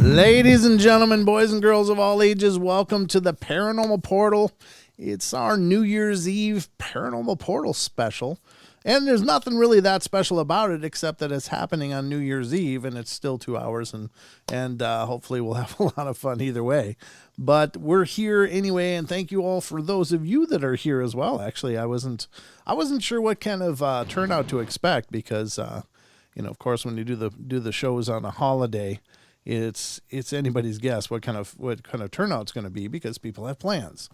Ladies and gentlemen, boys and girls of all ages, welcome to the Paranormal Portal. It's our New Year's Eve Paranormal Portal special. And there's nothing really that special about it except that it's happening on New Year's Eve and it's still 2 hours and hopefully we'll have a lot of fun either way. But we're here anyway, and thank you all for those of you that are here as well. Actually, I wasn't sure what kind of turnout to expect because of course when you do the shows on a holiday, it's anybody's guess what kind of turnout's going to be because people have plans.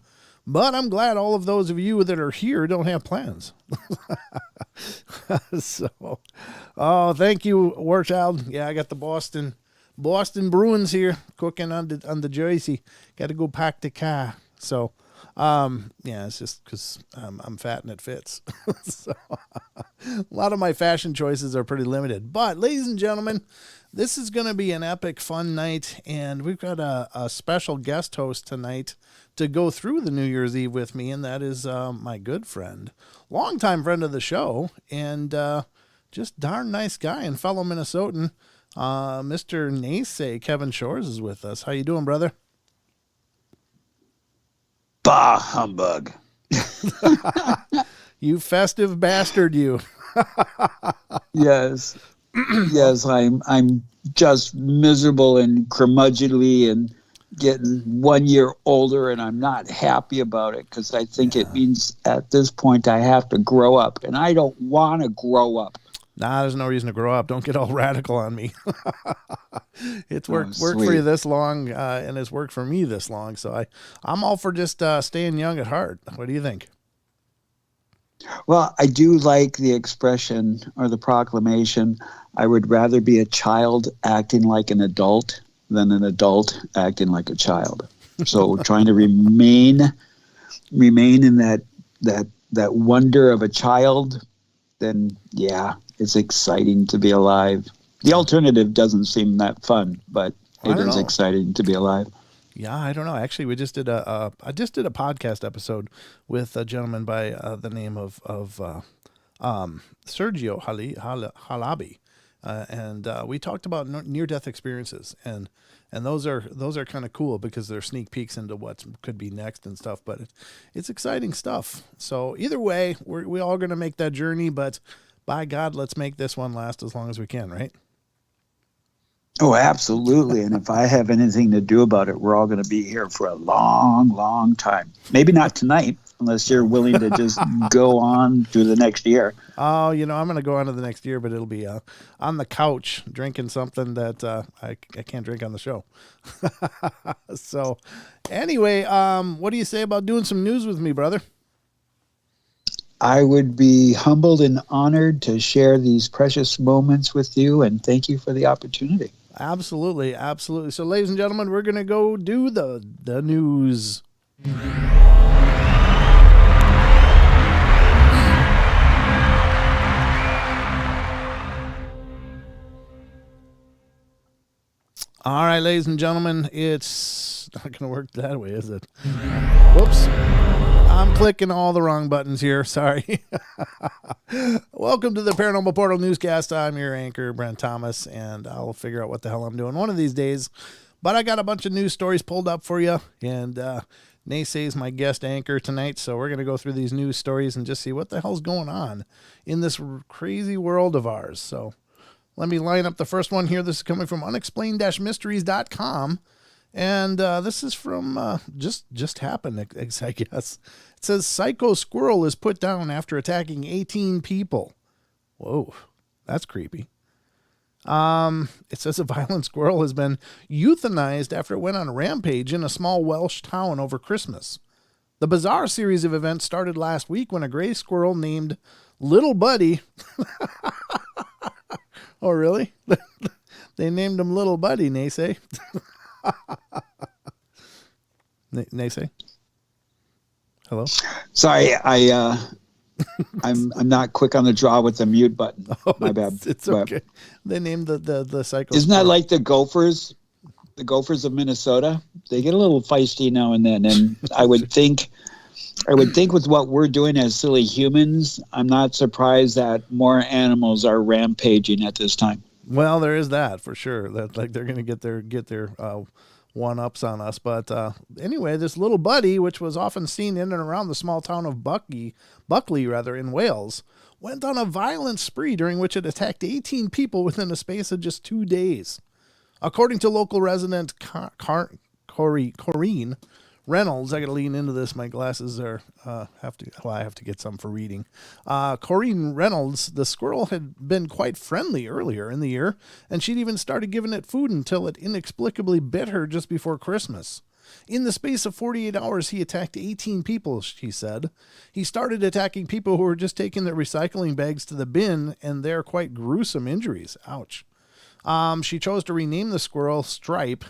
But I'm glad all of those of you that are here don't have plans. Thank you, Warchild. Yeah, I got the Boston Bruins here cooking on the Jersey. Got to go pack the car. So, it's just because I'm fat and it fits. So, a lot of my fashion choices are pretty limited. But, ladies and gentlemen, this is going to be an epic fun night, and we've got a special guest host tonight to go through the New Year's Eve with me, and that is my good friend, longtime friend of the show, and just darn nice guy and fellow Minnesotan, Mr. Naysay Kevin Shores is with us. How you doing, brother? Bah, humbug. You festive bastard, you. Yes. Yes, I'm just miserable and curmudgeonly and getting 1 year older, and I'm not happy about it because I think it means at this point I have to grow up, and I don't want to grow up. Nah, there's no reason to grow up. Don't get all radical on me. It's worked for you this long, and it's worked for me this long, so I'm all for just staying young at heart. What do you think? Well, I do like the expression or the proclamation, I would rather be a child acting like an adult than an adult acting like a child. So trying to remain in that wonder of a child, then yeah, it's exciting to be alive. The alternative doesn't seem that fun, but it is exciting to be alive. Yeah, I don't know. Actually, we just did I just did a podcast episode with a gentleman by the name of Sergio Halabi, and we talked about near death experiences, and those are kind of cool because they're sneak peeks into what could be next and stuff. But it's exciting stuff. So either way, we all going to make that journey. But by God, let's make this one last as long as we can, right? Oh, absolutely. And if I have anything to do about it, we're all going to be here for a long, long time. Maybe not tonight, unless you're willing to just go on to the next year. Oh, I'm going to go on to the next year, but it'll be on the couch drinking something that I can't drink on the show. So anyway, what do you say about doing some news with me, brother? I would be humbled and honored to share these precious moments with you, and thank you for the opportunity. Absolutely, absolutely. So, ladies and gentlemen, we're going to go do the news. All right, ladies and gentlemen, it's not going to work that way, is it? Whoops. I'm clicking all the wrong buttons here. Sorry. Welcome to the Paranormal Portal newscast. I'm your anchor, Brent Thomas, and I'll figure out what the hell I'm doing one of these days. But I got a bunch of news stories pulled up for you, and Naysay's my guest anchor tonight, so we're going to go through these news stories and just see what the hell's going on in this crazy world of ours. So let me line up the first one here. This is coming from unexplained-mysteries.com. And this is from just happened, I guess. It says psycho squirrel is put down after attacking 18 people. Whoa, that's creepy. It says a violent squirrel has been euthanized after it went on a rampage in a small Welsh town over Christmas. The bizarre series of events started last week when a gray squirrel named Little Buddy. Oh, really? They named him Little Buddy, Naysay. Naysay? Hello? Sorry, I'm not quick on the draw with the mute button. Oh, my bad. It's okay. They named the psycho. Isn't that like the Gophers? The Gophers of Minnesota? They get a little feisty now and then, and I would think with what we're doing as silly humans, I'm not surprised that more animals are rampaging at this time. Well, there is that for sure. That like they're going to get their one-ups on us. But anyway, this Little Buddy, which was often seen in and around the small town of Buckley in Wales, went on a violent spree during which it attacked 18 people within a space of just 2 days. According to local resident Corrine Reynolds, I got to lean into this. My glasses are I have to get some for reading. Corrine Reynolds, the squirrel had been quite friendly earlier in the year, and she'd even started giving it food until it inexplicably bit her just before Christmas. In the space of 48 hours, he attacked 18 people, she said. He started attacking people who were just taking their recycling bags to the bin, and they're quite gruesome injuries. Ouch. She chose to rename the squirrel Stripe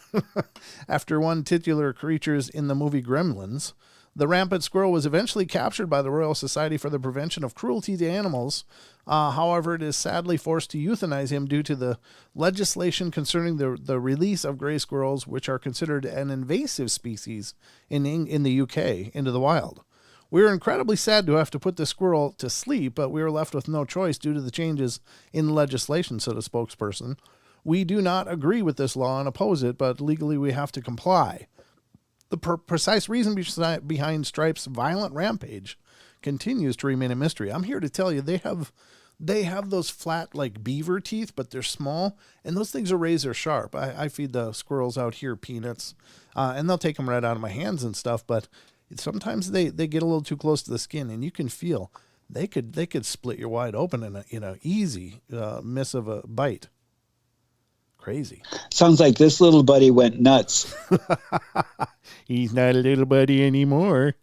after one titular creatures in the movie Gremlins. The rampant squirrel was eventually captured by the Royal Society for the Prevention of Cruelty to Animals. However, it is sadly forced to euthanize him due to the legislation concerning the release of gray squirrels, which are considered an invasive species in the UK, into the wild. We are incredibly sad to have to put this squirrel to sleep, but we are left with no choice due to the changes in legislation, said a spokesperson. We do not agree with this law and oppose it, but legally we have to comply. The precise reason behind Stripe's violent rampage continues to remain a mystery. I'm here to tell you they have those flat like beaver teeth, but they're small, and those things are razor sharp. I feed the squirrels out here peanuts, and they'll take them right out of my hands and stuff, but sometimes they get a little too close to the skin, and you can feel they could split you wide open in a easy miss of a bite. Crazy. Sounds like this little buddy went nuts. He's not a little buddy anymore.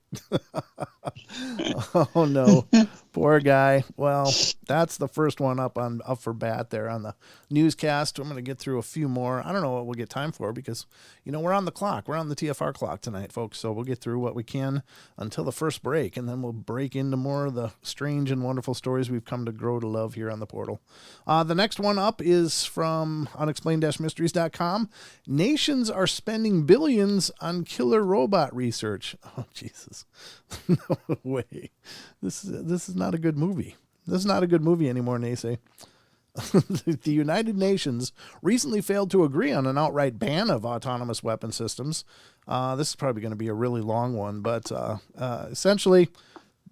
Oh, no. Poor guy. Well, that's the first one up for bat there on the newscast. I'm going to get through a few more. I don't know what we'll get time for because, we're on the clock. We're on the TFR clock tonight, folks. So we'll get through what we can until the first break, and then we'll break into more of the strange and wonderful stories we've come to grow to love here on the portal. The next one up is from unexplained-mysteries.com. Nations are spending billions on killer robot research. Oh, Jesus. No way. This is not a good movie. This is not a good movie anymore, Naysay. The United Nations recently failed to agree on an outright ban of autonomous weapon systems. This is probably going to be a really long one, but essentially,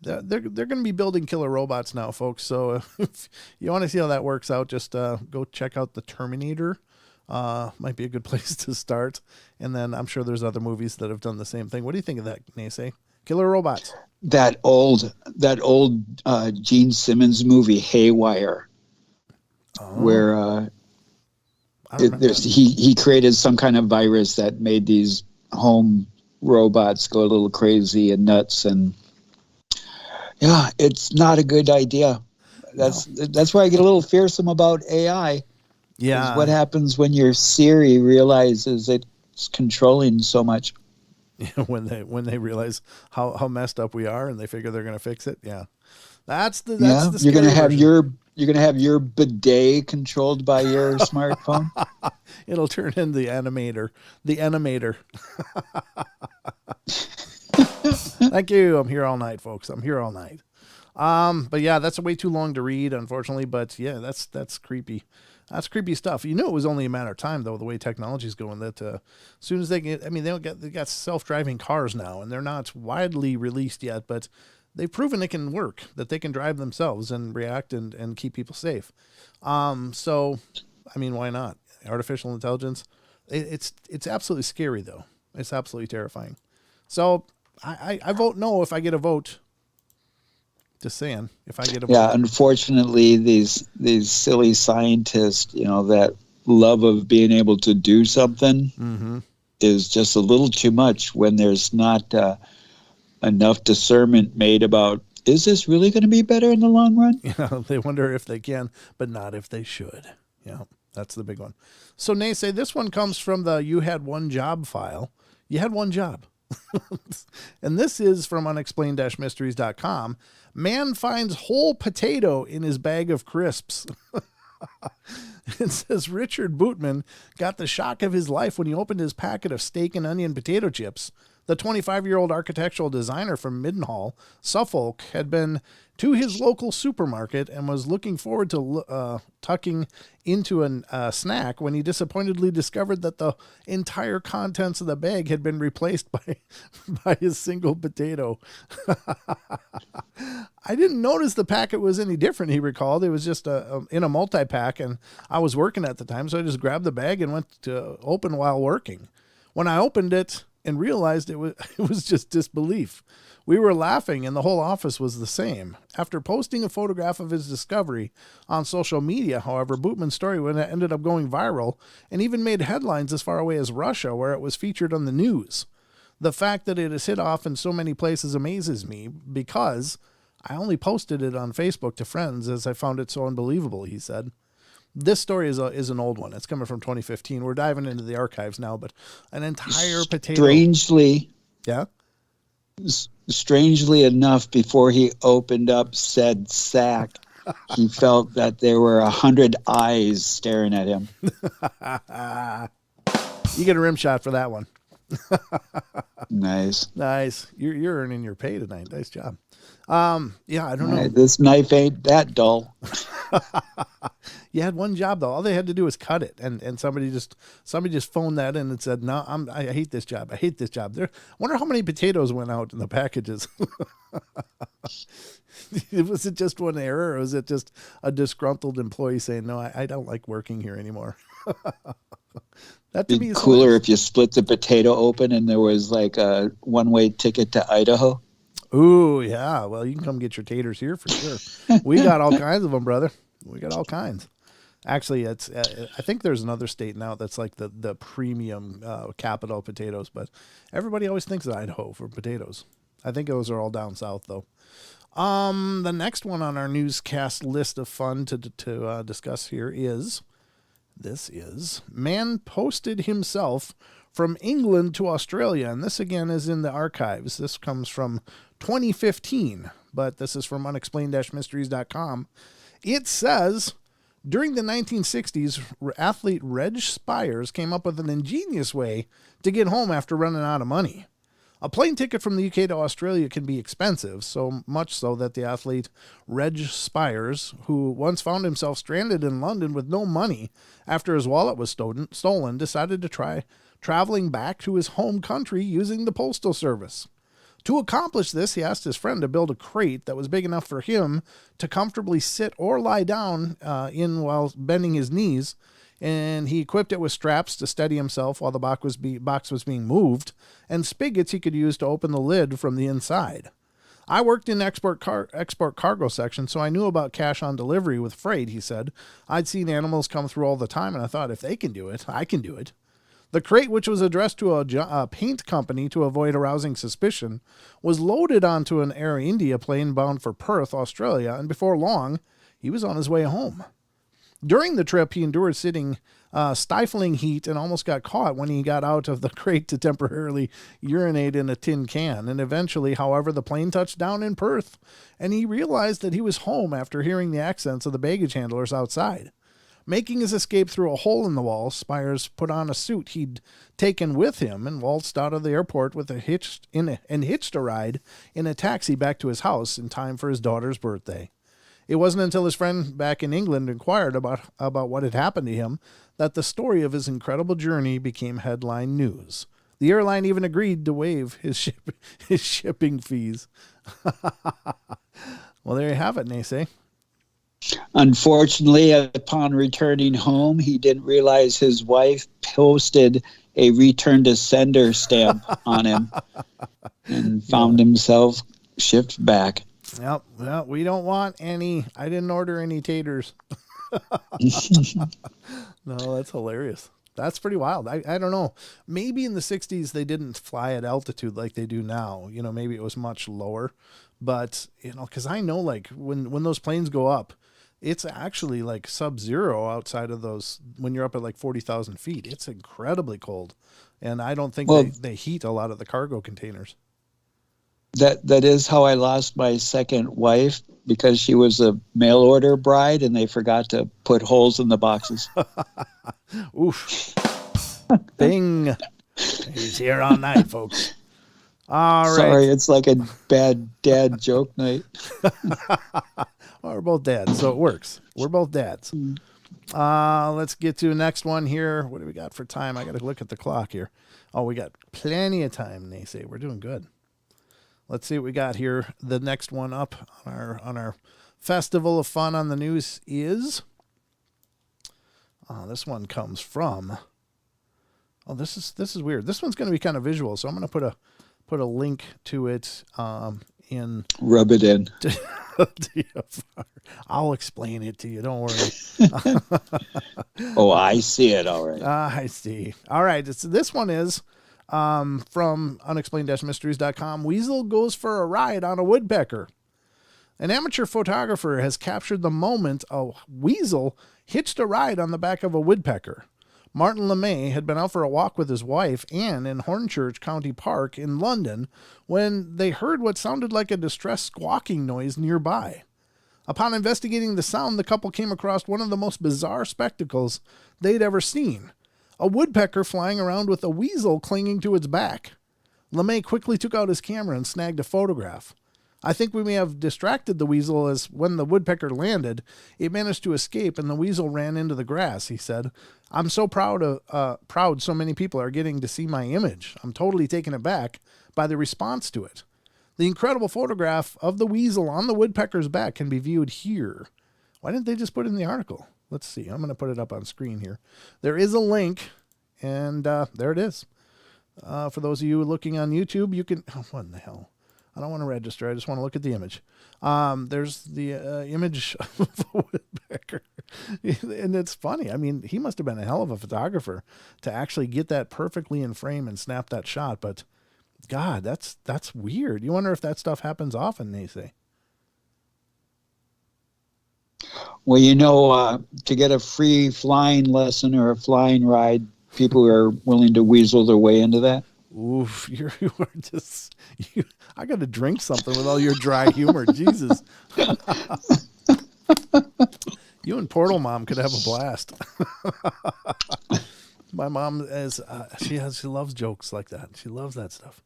they're going to be building killer robots now, folks. So if you want to see how that works out, just go check out The Terminator. Might be a good place to start. And then I'm sure there's other movies that have done the same thing. What do you think of that, Naysay? Killer robots. That old Gene Simmons movie, Haywire, where he created some kind of virus that made these home robots go a little crazy and nuts, and yeah, it's not a good idea. That's where I get a little fearsome about AI. Yeah, what happens when your Siri realizes it's controlling so much? When they realize how messed up we are and they figure they're going to fix it. Yeah. That's the you're going to have your bidet controlled by your smartphone. It'll turn into the animator. Thank you. I'm here all night, folks. I'm here all night. But yeah, that's way too long to read, unfortunately, but yeah, that's creepy. That's creepy stuff. It was only a matter of time, though, the way technology's going, that as soon as they got self-driving cars now, and they're not widely released yet, but they've proven it can work, that they can drive themselves and react and keep people safe. So, why not? Artificial intelligence. It's absolutely scary, though. It's absolutely terrifying. So I vote no if I get a vote. Just saying, if I get a vote. Unfortunately, these silly scientists, that love of being able to do something is just a little too much when there's not enough discernment made about, is this really going to be better in the long run? They wonder if they can, but not if they should. Yeah, that's the big one. So, Naysay, this one comes from the You Had One Job file. You had one job. And this is from unexplained-mysteries.com. Man finds whole potato in his bag of crisps. It says Richard Bootman got the shock of his life when he opened his packet of steak and onion potato chips. The 25-year-old architectural designer from Middenhall, Suffolk, had been to his local supermarket and was looking forward to tucking into a snack when he disappointedly discovered that the entire contents of the bag had been replaced by his single potato. I didn't notice the packet was any different, he recalled. It was just in a multi-pack, and I was working at the time, so I just grabbed the bag and went to open while working. When I opened it and realized it was just disbelief. We were laughing, and the whole office was the same. After posting a photograph of his discovery on social media, however, Bootman's story ended up going viral and even made headlines as far away as Russia, where it was featured on the news. The fact that it has hit off in so many places amazes me because I only posted it on Facebook to friends as I found it so unbelievable, he said. This story is an old one. It's coming from 2015. We're diving into the archives now, but an entire potato. Strangely enough, before he opened up said sack, he felt that there were 100 eyes staring at him. You get a rim shot for that one. Nice. You're earning your pay tonight. Nice job. Yeah, I don't know. This knife ain't that dull. You had one job though. All they had to do was cut it, and somebody just phoned that in and said, "No, I hate this job. I hate this job." I wonder how many potatoes went out in the packages. Was it just one error, or was it just a disgruntled employee saying, "No, I don't like working here anymore"? That to me is cooler if you split the potato open and there was like a one-way ticket to Idaho. Ooh, yeah. Well, you can come get your taters here for sure. We got all kinds of them, brother. We got all kinds. Actually, it's I think there's another state now that's like the premium capital potatoes, but everybody always thinks of Idaho for potatoes. I think those are all down south, though. The next one on our newscast list of fun to discuss here is, man posted himself from England to Australia. And this, again, is in the archives. This comes from 2015, but this is from unexplained-mysteries.com. It says, during the 1960s, athlete Reg Spires came up with an ingenious way to get home after running out of money. A plane ticket from the UK to Australia can be expensive, so much so that the athlete Reg Spires, who once found himself stranded in London with no money after his wallet was stolen, decided to try traveling back to his home country using the postal service. To accomplish this, he asked his friend to build a crate that was big enough for him to comfortably sit or lie down in while bending his knees, and he equipped it with straps to steady himself while the box was being moved, and spigots he could use to open the lid from the inside. I worked in export cargo section, so I knew about cash on delivery with freight, he said. I'd seen animals come through all the time, and I thought, if they can do it, I can do it. The crate, which was addressed to a paint company to avoid arousing suspicion, was loaded onto an Air India plane bound for Perth, Australia, and before long, he was on his way home. During the trip, he endured stifling heat and almost got caught when he got out of the crate to temporarily urinate in a tin can. And eventually, however, the plane touched down in Perth, and he realized that he was home after hearing the accents of the baggage handlers outside. Making his escape through a hole in the wall, Spires put on a suit he'd taken with him and waltzed out of the airport with hitched a ride in a taxi back to his house in time for his daughter's birthday. It wasn't until his friend back in England inquired about what had happened to him that the story of his incredible journey became headline news. The airline even agreed to waive his shipping fees. Well, there you have it, Nace. Unfortunately, upon returning home, he didn't realize his wife posted a return to sender stamp on him and found himself shipped back. Yep. Well, we don't want any. I didn't order any taters. No, that's hilarious. That's pretty wild. I don't know. Maybe in the 60s they didn't fly at altitude like they do now. You know, maybe it was much lower. But, you know, because I know, like, when those planes go up, it's actually like sub-zero outside of those. When you're up at like 40,000 feet, it's incredibly cold. And I don't think they heat a lot of the cargo containers. That is how I lost my second wife, because she was a mail order bride and they forgot to put holes in the boxes. Oof. Bing. He's here all night, folks. All right. Sorry, it's like a bad dad joke night. Well, we're both dads, so it works. We're both dads. Let's get to the next one here. What do we got for time? I got to look at the clock here. Oh, we got plenty of time, they say. We're doing good. Let's see what we got here. The next one up on our Festival of Fun on the News is... this one comes from... Oh, this is weird. This one's going to be kind of visual, so I'm going to put a link to it in... Rub it in. I'll explain it to you. Don't worry. Oh, I see it. All right. I see. All right. This one is from unexplained-mysteries.com. Weasel goes for a ride on a woodpecker. An amateur photographer has captured the moment a weasel hitched a ride on the back of a woodpecker. Martin LeMay had been out for a walk with his wife, Anne, in Hornchurch County Park in London when they heard what sounded like a distressed squawking noise nearby. Upon investigating the sound, the couple came across one of the most bizarre spectacles they'd ever seen. A woodpecker flying around with a weasel clinging to its back. LeMay quickly took out his camera and snagged a photograph. I think we may have distracted the weasel, as when the woodpecker landed, it managed to escape and the weasel ran into the grass, he said. I'm so proud so many people are getting to see my image. I'm totally taken aback by the response to it. The incredible photograph of the weasel on the woodpecker's back can be viewed here. Why didn't they just put it in the article? Let's see. I'm going to put it up on screen here. There is a link, and there it is. For those of you looking on YouTube, you can... Oh, what in the hell? I don't want to register. I just want to look at the image. There's the image of a woodpecker. And it's funny. I mean, he must have been a hell of a photographer to actually get that perfectly in frame and snap that shot. But God, that's weird. You wonder if that stuff happens often, they say. Well, to get a free flying lesson or a flying ride, people are willing to weasel their way into that. Oof, you are just I got to drink something with all your dry humor. Jesus. You and Portal Mom could have a blast. My mom is she loves jokes like that. She loves that stuff.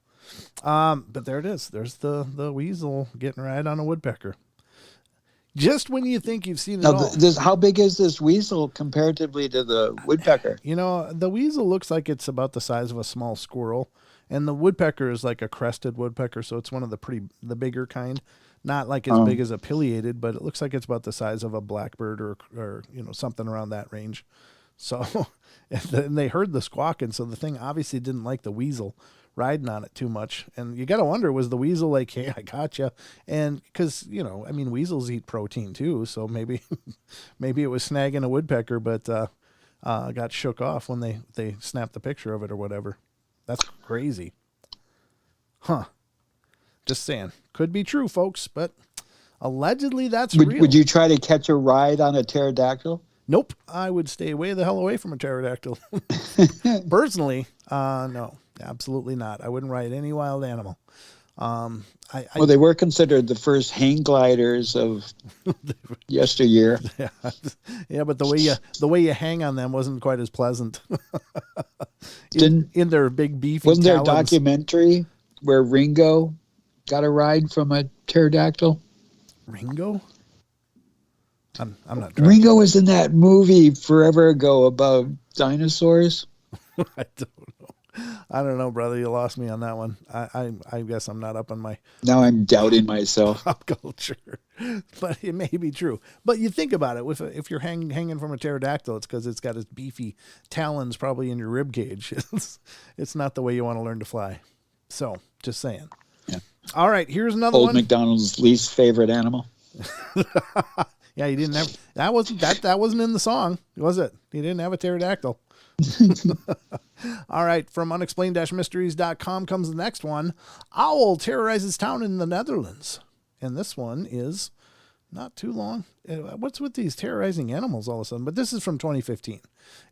But there it is. There's the weasel getting right on a woodpecker. Just when you think you've seen it all. How big is this weasel comparatively to the woodpecker? The weasel looks like it's about the size of a small squirrel, and the woodpecker is like a crested woodpecker, so it's one of the bigger kind. Not like as big as a pileated, but it looks like it's about the size of a blackbird or something around that range. So, and they heard the squawking, so the thing obviously didn't like the weasel riding on it too much. And you got to wonder, was the weasel like, hey, I gotcha? And because, weasels eat protein too. So maybe it was snagging a woodpecker, but got shook off when they snapped the picture of it or whatever. That's crazy. Huh. Just saying. Could be true, folks, but allegedly that's real. Would you try to catch a ride on a pterodactyl? Nope. I would stay way the hell away from a pterodactyl. Personally, no. Absolutely not. I wouldn't ride any wild animal. They were considered the first hang gliders of yesteryear. Yeah, but the way you hang on them wasn't quite as pleasant. in their big beefy Wasn't there talons. a documentary where Ringo got a ride from a pterodactyl? Ringo? I'm not. Ringo was in that movie forever ago about dinosaurs. I don't know, brother. You lost me on that one. I guess I'm not up on my. Now I'm doubting myself. Pop culture, but it may be true. But you think about it. If you're hanging from a pterodactyl, it's because it's got its beefy talons probably in your rib cage. It's not the way you want to learn to fly. So just saying. Yeah. All right. Here's another Old one. McDonald's least favorite animal. Yeah, he didn't have that. Wasn't in the song, was it? He didn't have a pterodactyl. All right, from unexplained-mysteries.com comes the next one. Owl terrorizes town in the Netherlands. And this one is not too long. What's with these terrorizing animals all of a sudden? But this is from 2015.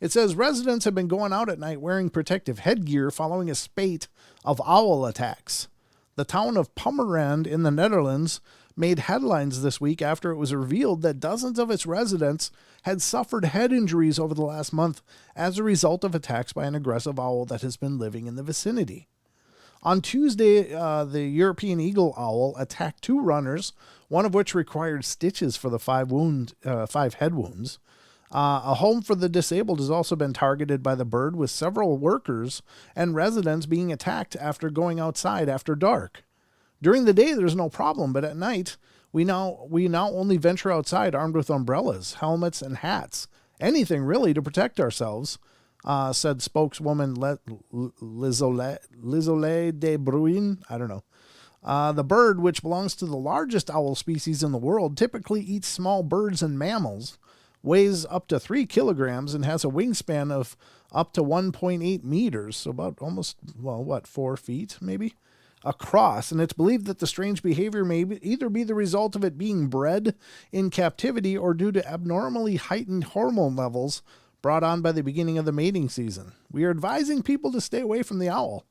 It says residents have been going out at night wearing protective headgear following a spate of owl attacks. The town of Purmerend in the Netherlands made headlines this week after it was revealed that dozens of its residents had suffered head injuries over the last month as a result of attacks by an aggressive owl that has been living in the vicinity. On Tuesday, the European eagle owl attacked 2 runners, one of which required stitches for the 5 head wounds. A home for the disabled has also been targeted by the bird, with several workers and residents being attacked after going outside after dark. During the day, there's no problem, but at night, we now only venture outside armed with umbrellas, helmets, and hats. Anything, really, to protect ourselves, said spokeswoman Lizole de Bruin. I don't know. The bird, which belongs to the largest owl species in the world, typically eats small birds and mammals, weighs up to 3 kilograms, and has a wingspan of up to 1.8 meters, so about almost, 4 feet, maybe? Across, and it's believed that the strange behavior may either be the result of it being bred in captivity or due to abnormally heightened hormone levels brought on by the beginning of the mating season. We are advising people to stay away from the owl.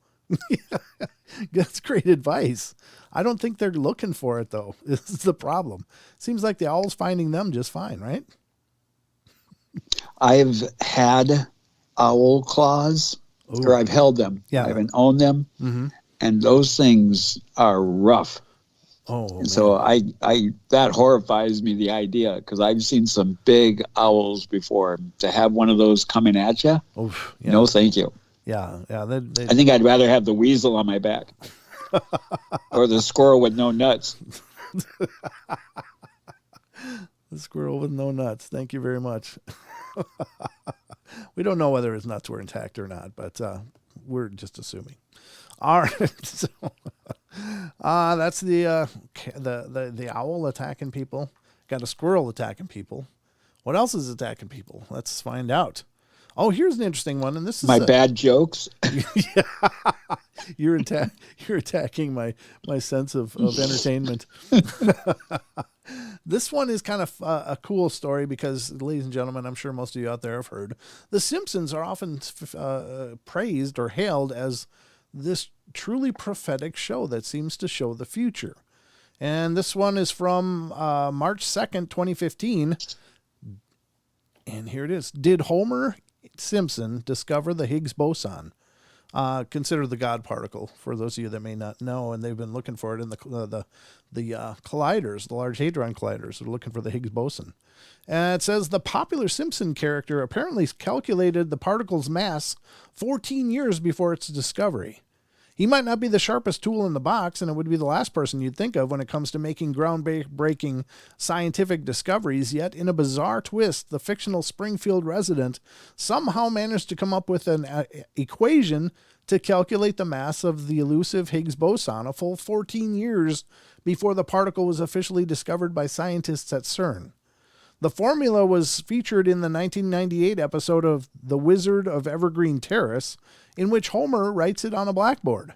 That's great advice. I don't think they're looking for it, though. This is the problem. Seems like the owl's finding them just fine, right? I've had owl claws, or I've held them. Yeah. I haven't owned them. Mm-hmm. And those things are rough. Oh, and so I that horrifies me, the idea, because I've seen some big owls before. To have one of those coming at you, no, thank you. Yeah. I think I'd rather have the weasel on my back, or the squirrel with no nuts. The squirrel with no nuts. Thank you very much. We don't know whether his nuts were intact or not, but we're just assuming. All right, so that's the owl attacking people. Got a squirrel attacking people. What else is attacking people? Let's find out. Oh, here's an interesting one, and this is my bad jokes. You're attacking my sense of entertainment. This one is kind of a cool story because, ladies and gentlemen, I'm sure most of you out there have heard, the Simpsons are often praised or hailed as this truly prophetic show that seems to show the future. And this one is from March 2nd, 2015. And here it is. Did Homer Simpson discover the Higgs boson? Considered the God particle, for those of you that may not know, and they've been looking for it in the colliders, the Large Hadron Colliders. They're looking for the Higgs boson. And it says the popular Simpson character apparently calculated the particle's mass 14 years before its discovery. He might not be the sharpest tool in the box, and it would be the last person you'd think of when it comes to making groundbreaking scientific discoveries, yet in a bizarre twist, the fictional Springfield resident somehow managed to come up with an equation to calculate the mass of the elusive Higgs boson a full 14 years before the particle was officially discovered by scientists at CERN. The formula was featured in the 1998 episode of The Wizard of Evergreen Terrace, in which Homer writes it on a blackboard.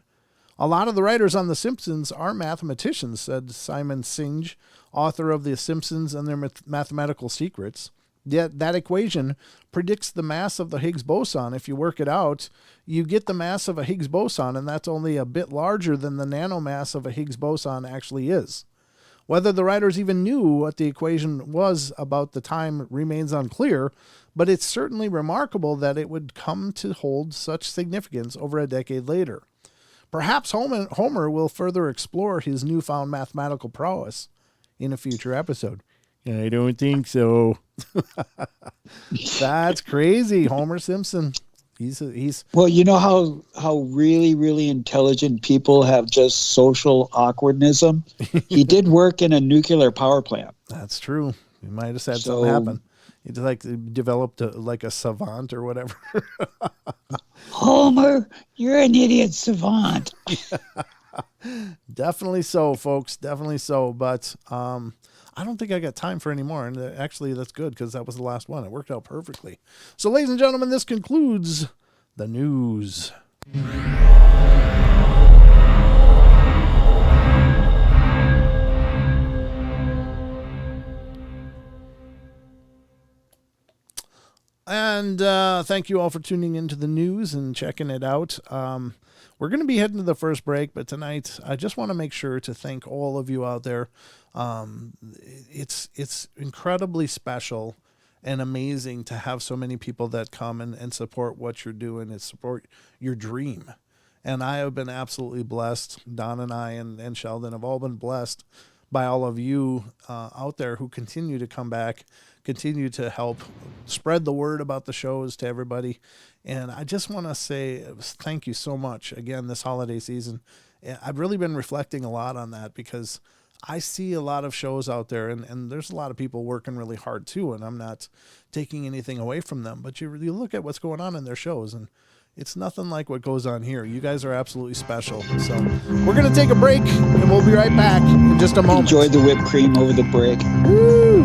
A lot of the writers on The Simpsons are mathematicians, said Simon Singe, author of The Simpsons and Their Mathematical Secrets. Yet that equation predicts the mass of the Higgs boson. If you work it out, you get the mass of a Higgs boson, and that's only a bit larger than the nanomass of a Higgs boson actually is. Whether the writers even knew what the equation was about the time remains unclear, but it's certainly remarkable that it would come to hold such significance over a decade later. Perhaps Homer will further explore his newfound mathematical prowess in a future episode. I don't think so. That's crazy, Homer Simpson. He's Well, you know how really, really intelligent people have just social awkwardnism? He did work in a nuclear power plant. That's true. He might have had something happen. He developed like a savant or whatever. Homer, you're an idiot savant. Definitely so, folks. Definitely so. But I don't think I got time for any more. And actually, that's good because that was the last one. It worked out perfectly. So, ladies and gentlemen, this concludes the news. And thank you all for tuning into the news and checking it out. We're going to be heading to the first break, but tonight I just want to make sure to thank all of you out there. It's incredibly special and amazing to have so many people that come and support what you're doing and support your dream. And I have been absolutely blessed. Don and I and Sheldon have all been blessed by all of you out there who continue to come back, continue to help spread the word about the shows to everybody. And I just want to say thank you so much again this holiday season. I've really been reflecting a lot on that because I see a lot of shows out there and there's a lot of people working really hard too. And I'm not taking anything away from them, but you look at what's going on in their shows and it's nothing like what goes on here. You guys are absolutely special. So we're going to take a break and we'll be right back in just a moment. Enjoy the whipped cream over the break. Woo!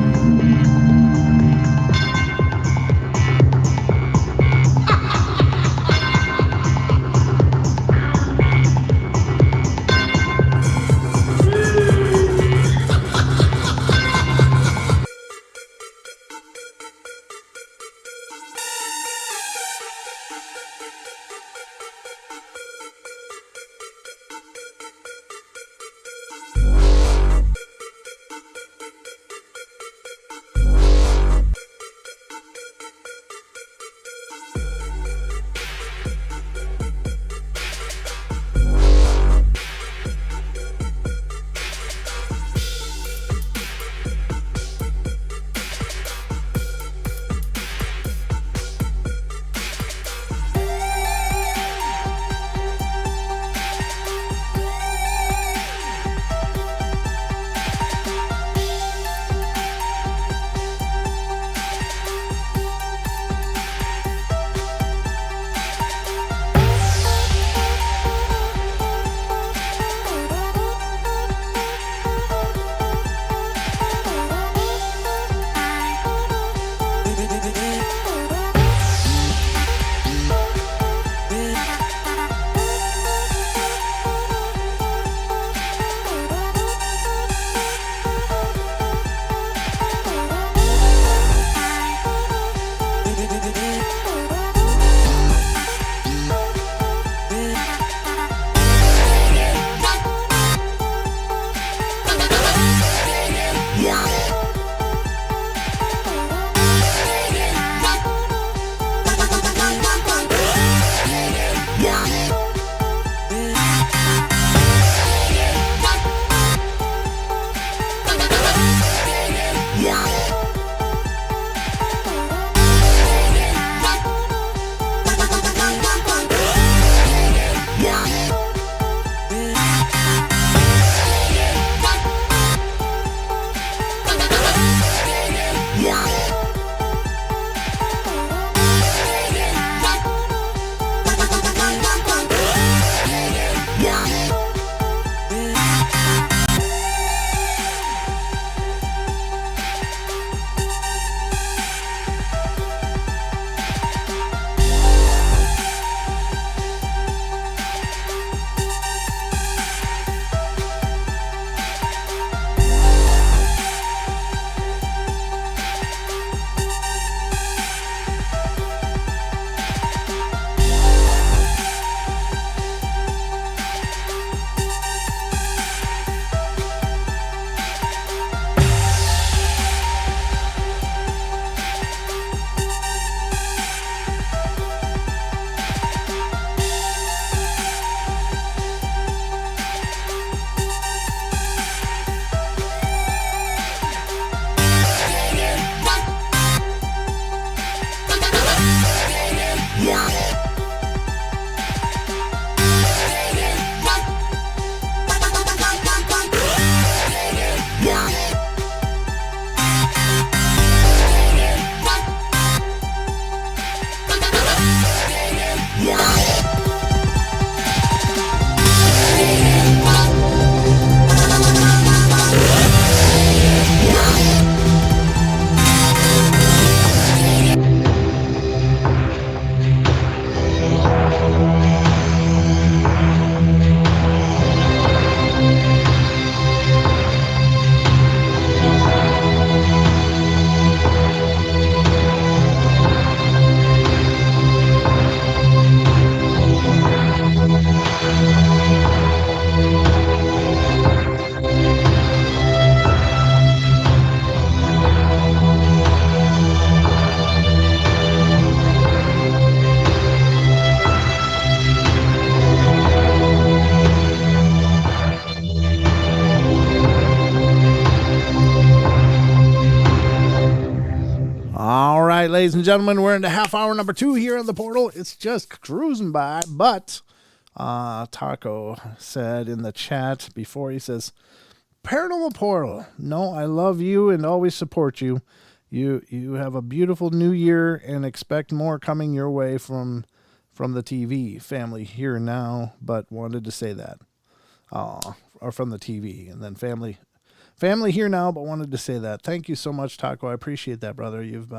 right, ladies and gentlemen, we're into half hour number 2 here on the portal. It's just cruising by, but Taco said in the chat before, he says, Paranormal Portal, no, I love you and always support you. You have a beautiful new year and expect more coming your way from the TV family here now, but wanted to say that. Or from the TV, and then family here now, but wanted to say that. Thank you so much, Taco. I appreciate that, brother. You've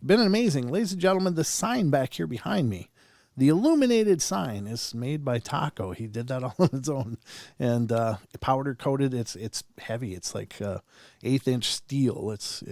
been amazing. Ladies and gentlemen, the sign back here behind me, the illuminated sign, is made by Taco. He did that all on his own, and powder coated. It's heavy. It's like 1/8-inch steel. It's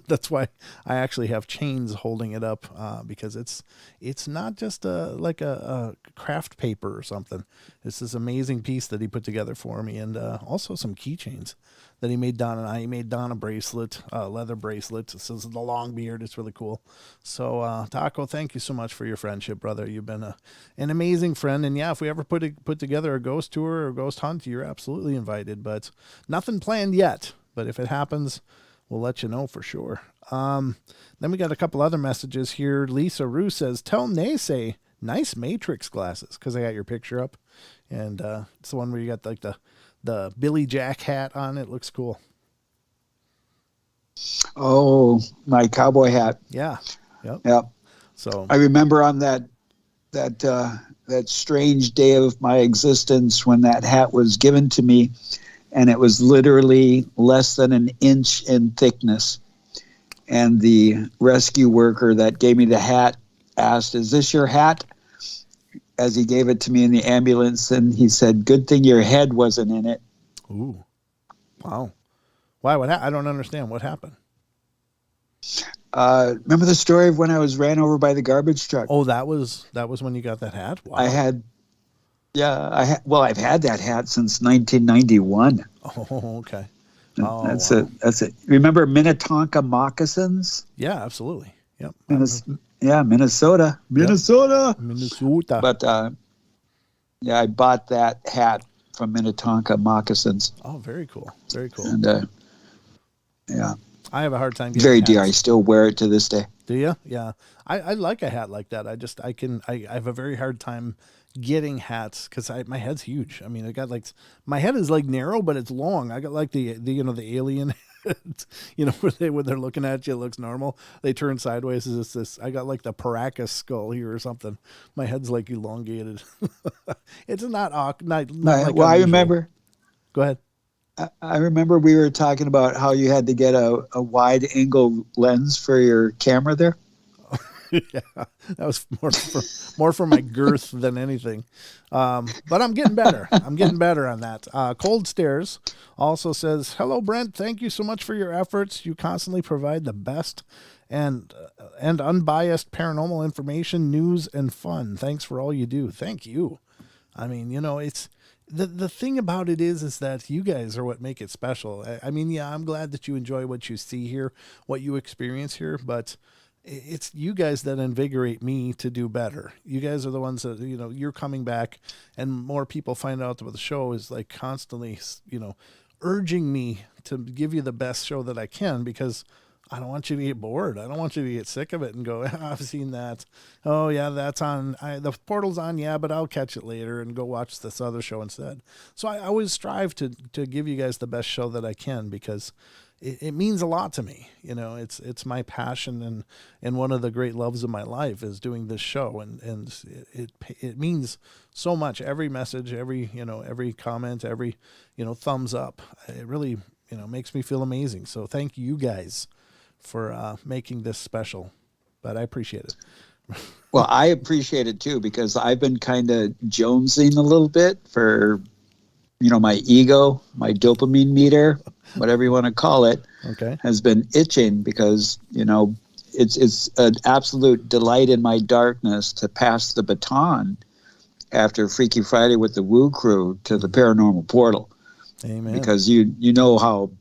that's why I actually have chains holding it up, because it's not just like a craft paper or something. It's this amazing piece that he put together for me, and also some keychains that he made Don and I. He made Don a bracelet, a leather bracelet. It says the long beard. It's really cool. So, Taco, thank you so much for your friendship, brother. You've been an amazing friend. And yeah, if we ever put together a ghost tour or ghost hunt, you're absolutely invited, but nothing planned yet. But if it happens, we'll let you know for sure. Then we got a couple other messages here. Lisa Rue says, tell Naysay, nice Matrix glasses, because I got your picture up. And it's the one where you got like the Billy Jack hat on. It looks cool. Oh, my cowboy hat. Yeah. Yep. Yep. So I remember on that strange day of my existence when that hat was given to me, and it was literally less than an inch in thickness. And the rescue worker that gave me the hat asked, "Is this your hat?" As he gave it to me in the ambulance, and he said, "Good thing your head wasn't in it." Ooh. Wow. Why? I don't understand. What happened? Remember the story of when I was ran over by the garbage truck? Oh, that was when you got that hat? Wow. I've had that hat since 1991. Oh, okay. Oh, that's it. Remember Minnetonka moccasins? Yeah, absolutely. Yep. Minnesota. Minnesota. But I bought that hat from Minnetonka moccasins. Oh, very cool. Very cool. And yeah. I have a hard time getting very hats. dear. I still wear it to this day. Do you? Yeah. I like a hat like that. I have a very hard time getting hats because my head's huge. I mean, I got like, my head is like narrow, but it's long. I got like the alien head, when they're looking at you, it looks normal. They turn sideways. It's this, I got like the Paracas skull here or something. My head's like elongated. It's not like well, unusual. I remember. Go ahead. I remember we were talking about how you had to get a wide angle lens for your camera there. Yeah, that was more for my girth than anything. But I'm getting better. I'm getting better on that. Cold Stairs also says, hello, Brent. Thank you so much for your efforts. You constantly provide the best and unbiased paranormal information, news, and fun. Thanks for all you do. Thank you. I mean, it's the thing about it is that you guys are what make it special. I mean, yeah, I'm glad that you enjoy what you see here, what you experience here, but it's you guys that invigorate me to do better. You guys are the ones that, you're coming back, and more people find out about the show is like constantly, urging me to give you the best show that I can, because I don't want you to get bored. I don't want you to get sick of it and go, I've seen that. Oh yeah, that's on. The portal's on. Yeah, but I'll catch it later and go watch this other show instead. So I always strive to give you guys the best show that I can, because it means a lot to me. It's my passion, and one of the great loves of my life is doing this show, and it means so much. Every message, every comment, every thumbs up, it really makes me feel amazing. So thank you guys for making this special, but I appreciate it. Well, I appreciate it too, because I've been kind of jonesing a little bit for my ego, my dopamine meter, whatever you want to call it, okay, has been itching, because it's an absolute delight in my darkness to pass the baton after Freaky Friday with the Woo Crew to the Paranormal Portal. Amen. Because you know how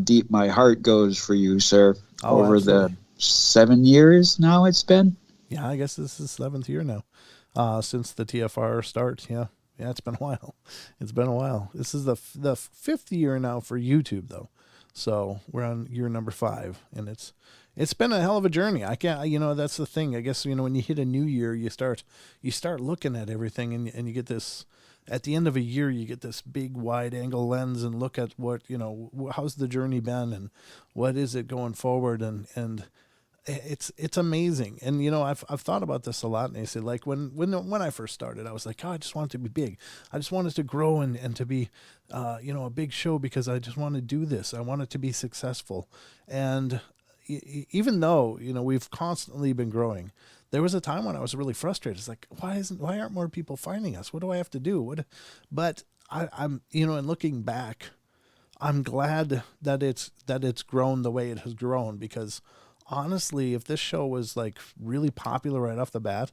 deep my heart goes for you, sir. Over absolutely. The 7 years now it's been. Yeah, I guess this is 7th year now, since the TFR start. Yeah, it's been a while. It's been a while. This is the 5th year now for YouTube, though. So we're on year number 5, and It's been a hell of a journey. I can't, that's the thing. I guess, when you hit a new year, you start looking at everything, and you get this, at the end of a year, you get this big wide angle lens and look at what, how's the journey been and what is it going forward. And it's amazing. And, I've thought about this a lot. And I said, like when I first started, I was like, oh, I just want it to be big. I just want it to grow and to be, a big show, because I just want to do this. I want it to be successful. And even though, we've constantly been growing, there was a time when I was really frustrated. It's like, why aren't more people finding us? What do I have to do? But I'm, and looking back, I'm glad that it's grown the way it has grown, because honestly, if this show was like really popular right off the bat,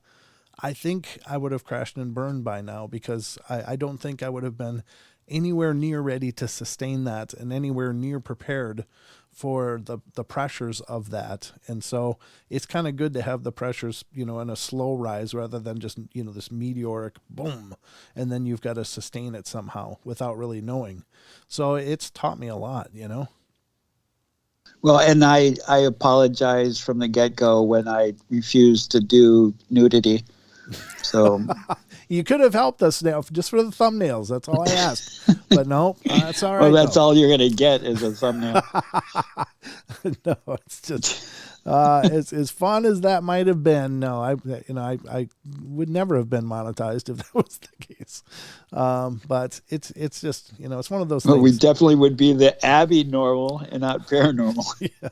I think I would have crashed and burned by now, because I don't think I would have been anywhere near ready to sustain that and anywhere near prepared for the pressures of that. And so it's kind of good to have the pressures, in a slow rise rather than just, this meteoric boom, and then you've got to sustain it somehow without really knowing. So it's taught me a lot, Well, and I apologize from the get-go when I refused to do nudity. So you could have helped us now just for the thumbnails. That's all I asked. But no, that's all right. Well, that's all you're going to get is a thumbnail. No, it's just as fun as that might have been. No, I would never have been monetized if that was the case. But it's just, it's one of those things. Well, we definitely would be the Abby normal and not paranormal. Yeah.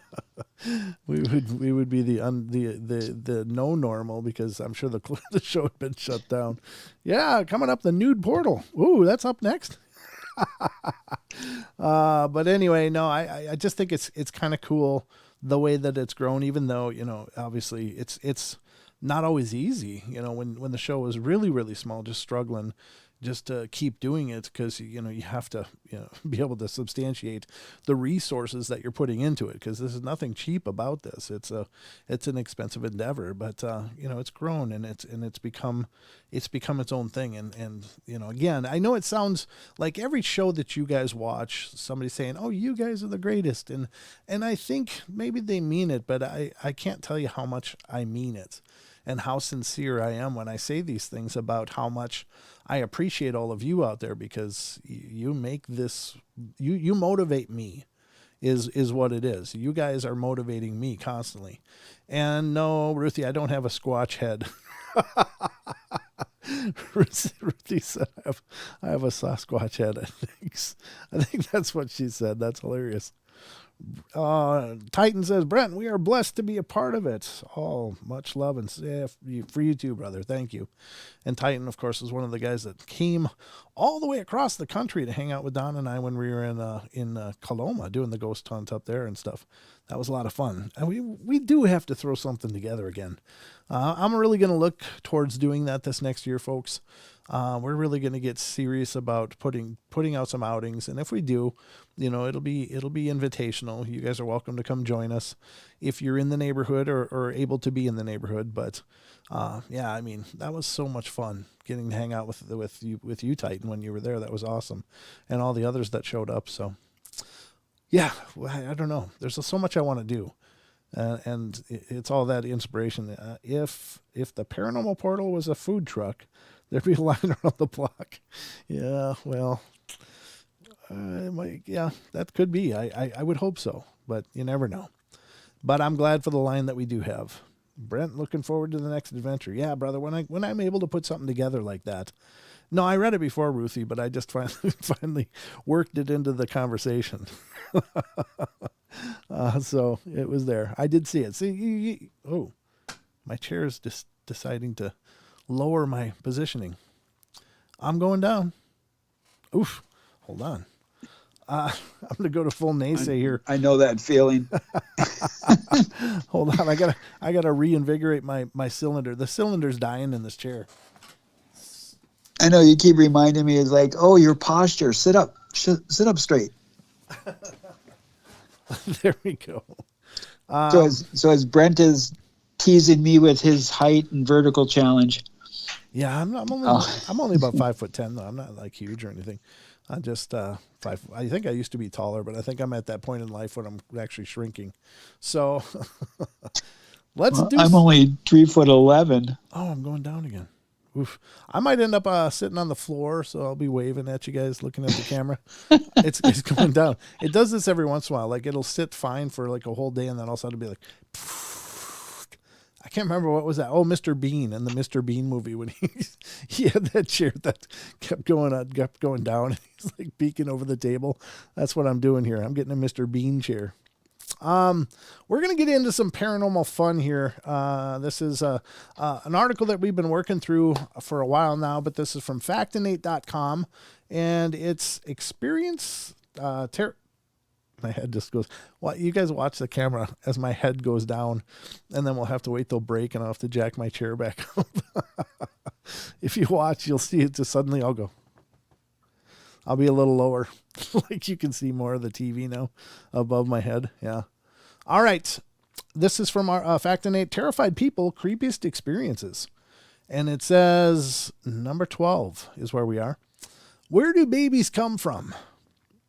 We would be the no normal, because I'm sure the show had been shut down. Yeah, coming up, the nude portal. Ooh, that's up next. But anyway, no, I just think it's kind of cool the way that it's grown, even though, obviously it's not always easy, when the show was really, really small, just struggling just to keep doing it, because, you have to, be able to substantiate the resources that you're putting into it, because this is nothing cheap about this. It's an expensive endeavor, but, it's grown and it's become its own thing. And, again, I know it sounds like every show that you guys watch, somebody's saying, oh, you guys are the greatest. And I think maybe they mean it, but I can't tell you how much I mean it and how sincere I am when I say these things about how much I appreciate all of you out there, because you make this, you motivate me is what it is. You guys are motivating me constantly. And no, Ruthie, I don't have a squatch head. Ruthie said I have a Sasquatch head, I think that's what she said. That's hilarious. Titan says, Brent, we are blessed to be a part of it. Oh, much love and for you too, brother. Thank you. And Titan, of course, is one of the guys that came all the way across the country to hang out with Don and I when we were in Coloma doing the ghost hunt up there and stuff. That was a lot of fun. And we do have to throw something together again. I'm really going to look towards doing that this next year, folks. We're really going to get serious about putting out some outings. And if we do, it'll be invitational. You guys are welcome to come join us if you're in the neighborhood or able to be in the neighborhood. But, yeah, I mean, that was so much fun getting to hang out with you, Titan, when you were there. That was awesome. And all the others that showed up. So yeah, I don't know. There's so much I want to do. And it's all that inspiration. If the Paranormal Portal was a food truck, there'd be a line around the block. Yeah, well, yeah, that could be. I would hope so, but you never know. But I'm glad for the line that we do have. Brent, looking forward to the next adventure. Yeah, brother, when I'm able to put something together like that. No, I read it before, Ruthie, but I just finally worked it into the conversation. So it was there. I did see it. See, my chair is just deciding to lower my positioning. I'm going down. Oof. Hold on. I'm going to go to full naysay here. I know that feeling. Hold on. I gotta reinvigorate my cylinder. The cylinder's dying in this chair. I know you keep reminding me. It's like, oh, your posture. Sit up. Sit up straight. There we go. So as Brent is teasing me with his height and vertical challenge. Yeah, I'm only about 5'10", though. I'm not like huge or anything. I think I used to be taller, but I think I'm at that point in life when I'm actually shrinking. So let's Well, do. I'm only 3'11". Oh, I'm going down again. Oof. I might end up sitting on the floor, so I'll be waving at you guys, looking at the camera. It's going down. It does this every once in a while. Like it'll sit fine for like a whole day, and then all of a sudden it'll be like. I can't remember what was that. Oh, Mr. Bean in the Mr. Bean movie when he had that chair that kept going down. He's like peeking over the table. That's what I'm doing here. I'm getting a Mr. Bean chair. We're going to get into some paranormal fun here. This is an article that we've been working through for a while now, but this is from factinate.com, and it's experience my head just goes, well, you guys watch the camera as my head goes down, and then we'll have to wait till break, and I'll have to jack my chair back up. If you watch, you'll see it just suddenly I'll be a little lower. Like you can see more of the TV now above my head. Yeah. All right. This is from our Factinate, Terrified People, Creepiest Experiences. And it says number 12 is where we are. Where do babies come from?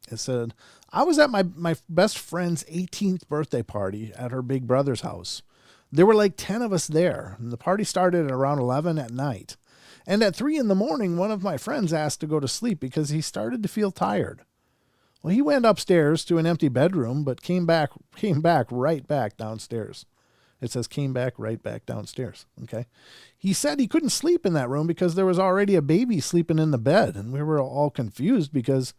It said, I was at my best friend's 18th birthday party at her big brother's house. There were like 10 of us there, and the party started at around 11 at night. And at 3 in the morning, one of my friends asked to go to sleep because he started to feel tired. Well, he went upstairs to an empty bedroom, but came back right back downstairs. It says came back right back downstairs. Okay. He said he couldn't sleep in that room because there was already a baby sleeping in the bed, and we were all confused because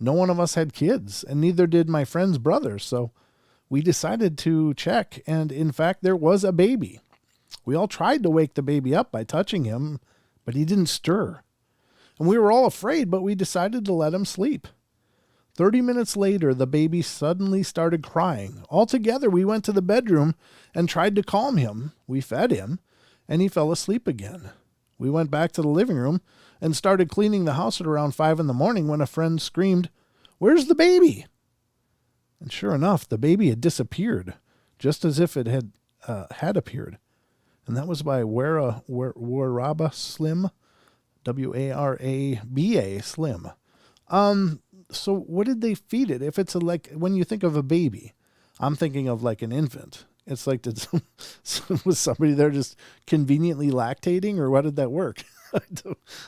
no one of us had kids, and neither did my friend's brother. So we decided to check, and in fact, there was a baby. We all tried to wake the baby up by touching him, but he didn't stir. And we were all afraid, but we decided to let him sleep. 30 minutes later, the baby suddenly started crying. Altogether, we went to the bedroom and tried to calm him. We fed him, and he fell asleep again. We went back to the living room and started cleaning the house at around 5 in the morning when a friend screamed, "Where's the baby?" And sure enough, the baby had disappeared, just as if it had appeared. And that was by Waraba Slim, Waraba Slim. So what did they feed it? If it's like, when you think of a baby, I'm thinking of like an infant. It's like, was somebody there just conveniently lactating, or what did that work?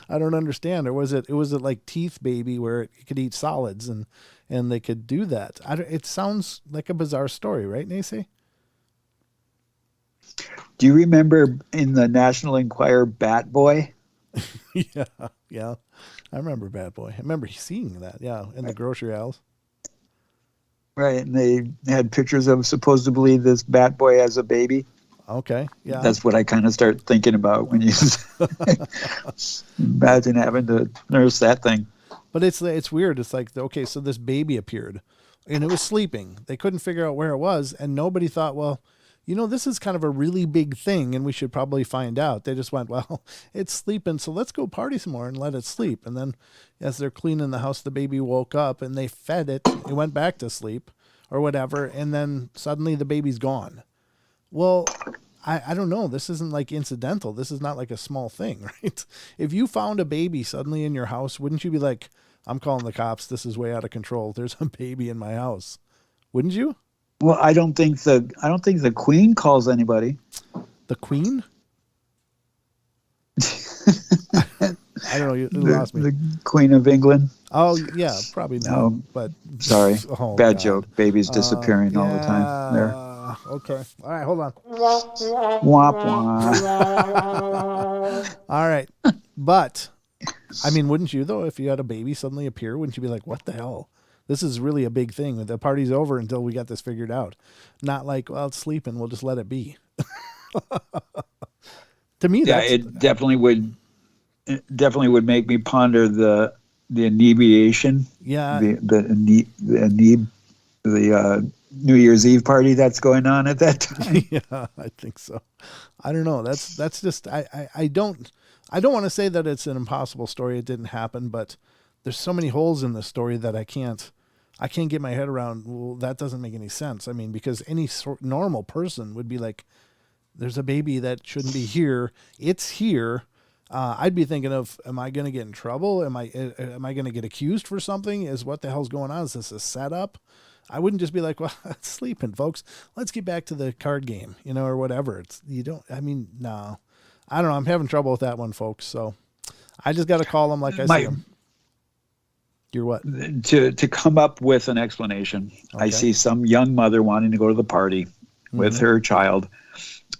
I don't understand. Or was it like Teeth Baby where it could eat solids and they could do that? It sounds like a bizarre story, right, Nacy? Do you remember in the National Enquirer, Bat Boy? Yeah. I remember Bad Boy. I remember seeing that, yeah, in the grocery aisles. Right, and they had pictures of supposedly this Bat Boy as a baby. Okay, yeah. That's what I kind of start thinking about when you imagine having to nurse that thing. But it's weird. It's like, okay, so this baby appeared, and it was sleeping. They couldn't figure out where it was, and nobody thought, well, this is kind of a really big thing, and we should probably find out. They just went, well, it's sleeping, so let's go party some more and let it sleep. And then as they're cleaning the house, the baby woke up, and they fed it. It went back to sleep or whatever, and then suddenly the baby's gone. Well, I don't know. This isn't like incidental. This is not like a small thing, right? If you found a baby suddenly in your house, wouldn't you be like, I'm calling the cops. This is way out of control. There's a baby in my house. Wouldn't you? Well, I don't think the Queen calls anybody. The Queen? I don't know. You lost me. The Queen of England. Oh yeah, probably not. No, but sorry, bad God. joke. Babies disappearing all the time. There. Okay. All right. Hold on. Womp womp. All right. But I mean, wouldn't you though? If you had a baby suddenly appear, wouldn't you be like, "What the hell? This is really a big thing. The party's over until we got this figured out." Not like, well, it's sleeping. We'll just let it be. To me, it definitely would. It definitely would make me ponder the inebriation. Yeah. The New Year's Eve party that's going on at that time. Yeah, I think so. I don't know. That's just I don't want to say that it's an impossible story. It didn't happen, but there's so many holes in this story that I can't get my head around. Well, that doesn't make any sense. I mean, because any normal person would be like, there's a baby that shouldn't be here. It's here. I'd be thinking of, am I going to get in trouble? Am I going to get accused for something? Is what the hell's going on? Is this a setup? I wouldn't just be like, well, it's sleeping, folks. Let's get back to the card game, or whatever. No, I don't know. I'm having trouble with that one, folks. So I just got to call them like I see them. You're what? To come up with an explanation. Okay. I see some young mother wanting to go to the party with her child,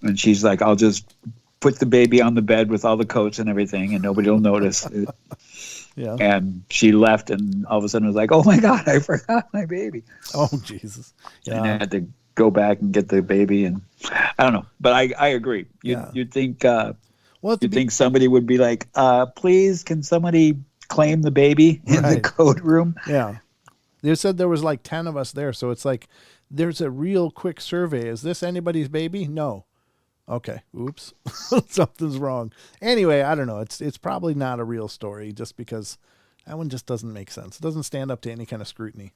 and she's like, I'll just put the baby on the bed with all the coats and everything, and nobody will notice. Yeah. And she left, and all of a sudden was like, oh my God, I forgot my baby. Oh, Jesus. Yeah. And I had to go back and get the baby, and I don't know. But I agree. You'd think think somebody would be like, please, can somebody claim the baby in the code room? Yeah. They said there was like 10 of us there, so it's like there's a real quick survey. Is this anybody's baby? No. Okay. Oops. Something's wrong. Anyway, I don't know. It's probably not a real story just because that one just doesn't make sense. It doesn't stand up to any kind of scrutiny.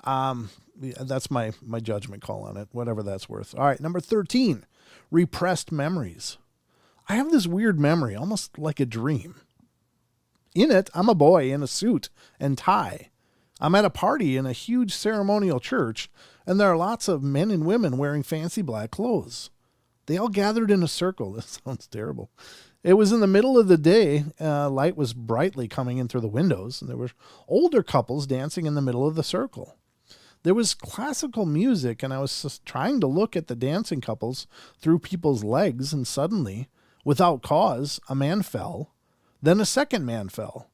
That's my judgment call on it, whatever that's worth. All right. Number 13, repressed memories. I have this weird memory, almost like a dream. In it, I'm a boy in a suit and tie. I'm at a party in a huge ceremonial church, and there are lots of men and women wearing fancy black clothes. They all gathered in a circle. This sounds terrible. It was in the middle of the day. Light was brightly coming in through the windows, and there were older couples dancing in the middle of the circle. There was classical music, and I was just trying to look at the dancing couples through people's legs, and suddenly, without cause, a man fell. Then a second man fell.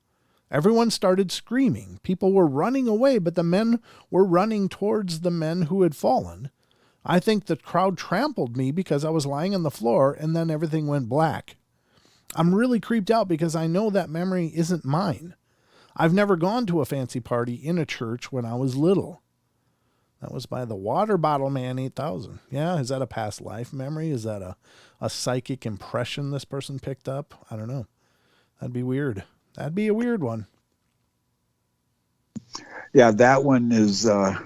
Everyone started screaming. People were running away, but the men were running towards the men who had fallen. I think the crowd trampled me because I was lying on the floor, and then everything went black. I'm really creeped out because I know that memory isn't mine. I've never gone to a fancy party in a church when I was little. That was by the Water Bottle Man 8000. Yeah, is that a past life memory? Is that a psychic impression this person picked up? I don't know. That'd be weird. That'd be a weird one. Yeah, that one is a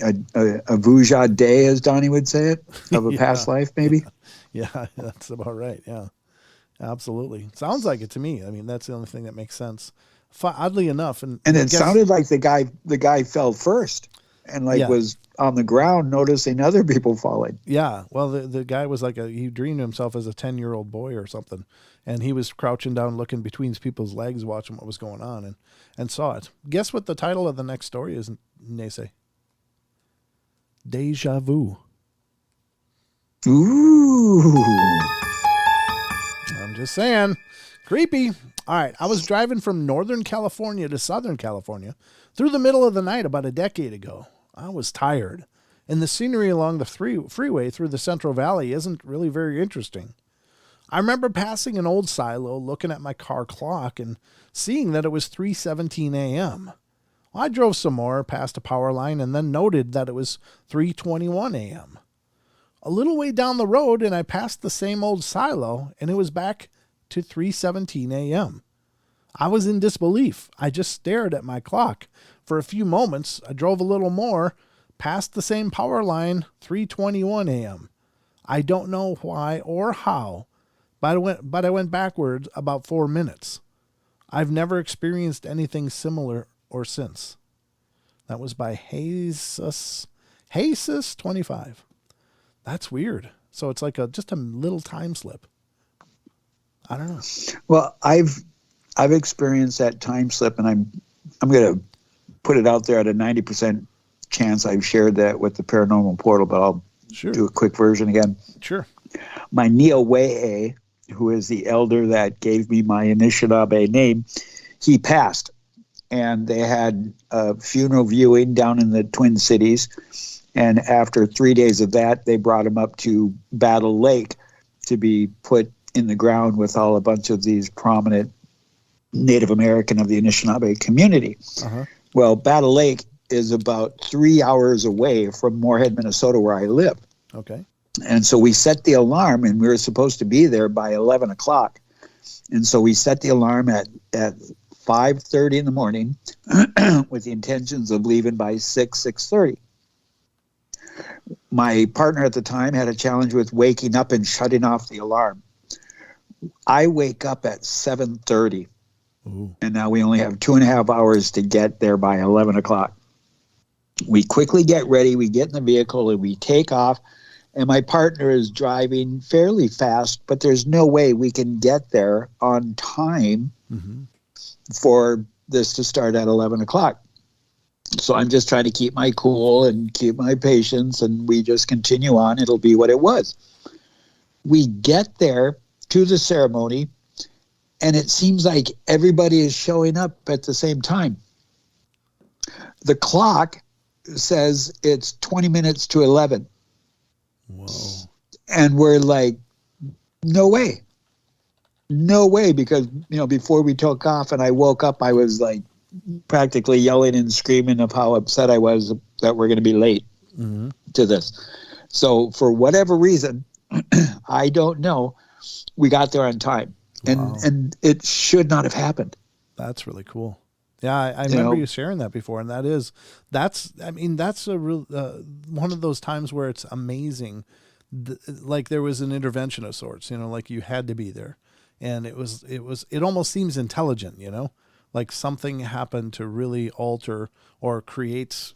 vuja day, as Donnie would say it, of a past life, maybe. Yeah, that's about right. Yeah, absolutely. Sounds like it to me. I mean, that's the only thing that makes sense. Oddly enough, and it sounded like the guy fell first, and was on the ground noticing other people falling. Yeah, well, the guy was like he dreamed himself as a 10-year-old boy or something, and he was crouching down, looking between people's legs, watching what was going on, and saw it. Guess what the title of the next story is, Nese? Deja vu. Ooh. I'm just saying. Creepy. All right. I was driving from Northern California to Southern California through the middle of the night about a decade ago. I was tired, and the scenery along the freeway through the Central Valley isn't really very interesting. I remember passing an old silo, looking at my car clock, and seeing that it was 3:17 a.m. I drove some more, past a power line, and then noted that it was 3:21 a.m. A little way down the road, and I passed the same old silo, and it was back to 3:17 a.m. I was in disbelief. I just stared at my clock. For a few moments, I drove a little more, past the same power line, 3:21 a.m. I don't know why or how, but I went backwards about 4 minutes. I've never experienced anything similar or since. That was by Jesus 25. That's weird. So it's like just a little time slip. I don't know. Well, I've experienced that time slip, and I'm going to put it out there at a 90% chance I've shared that with the Paranormal Portal, but I'll do a quick version again. Sure. My Niawee, who is the elder that gave me my Anishinaabe name, he passed. And they had a funeral viewing down in the Twin Cities. And after 3 days of that, they brought him up to Battle Lake to be put in the ground with a bunch of these prominent Native American of the Anishinaabe community. Uh-huh. Well, Battle Lake is about 3 hours away from Moorhead, Minnesota, where I live. Okay. And so we set the alarm, and we were supposed to be there by 11 o'clock. And so we set the alarm at 5:30 in the morning with the intentions of leaving by 6:30. My partner at the time had a challenge with waking up and shutting off the alarm. I wake up at 7:30, Ooh. and now we only have 2.5 hours to get there by 11 o'clock. We quickly get ready, we get in the vehicle, and we take off. And my partner is driving fairly fast, but there's no way we can get there on time for this to start at 11 o'clock. So I'm just trying to keep my cool and keep my patience, and we just continue on. It'll be what it was. We get there to the ceremony, and it seems like everybody is showing up at the same time. The clock says it's 20 minutes to 11. Whoa. And we're like, no way. No way, because, before we took off and I woke up, I was like practically yelling and screaming of how upset I was that we're going to be late to this. So for whatever reason, I don't know, we got there on time. Wow. And it should not have happened. That's really cool. Yeah, I remember you sharing that before, and that's a real one of those times where it's amazing. Like there was an intervention of sorts, like you had to be there, and it almost seems intelligent, like something happened to really alter or create,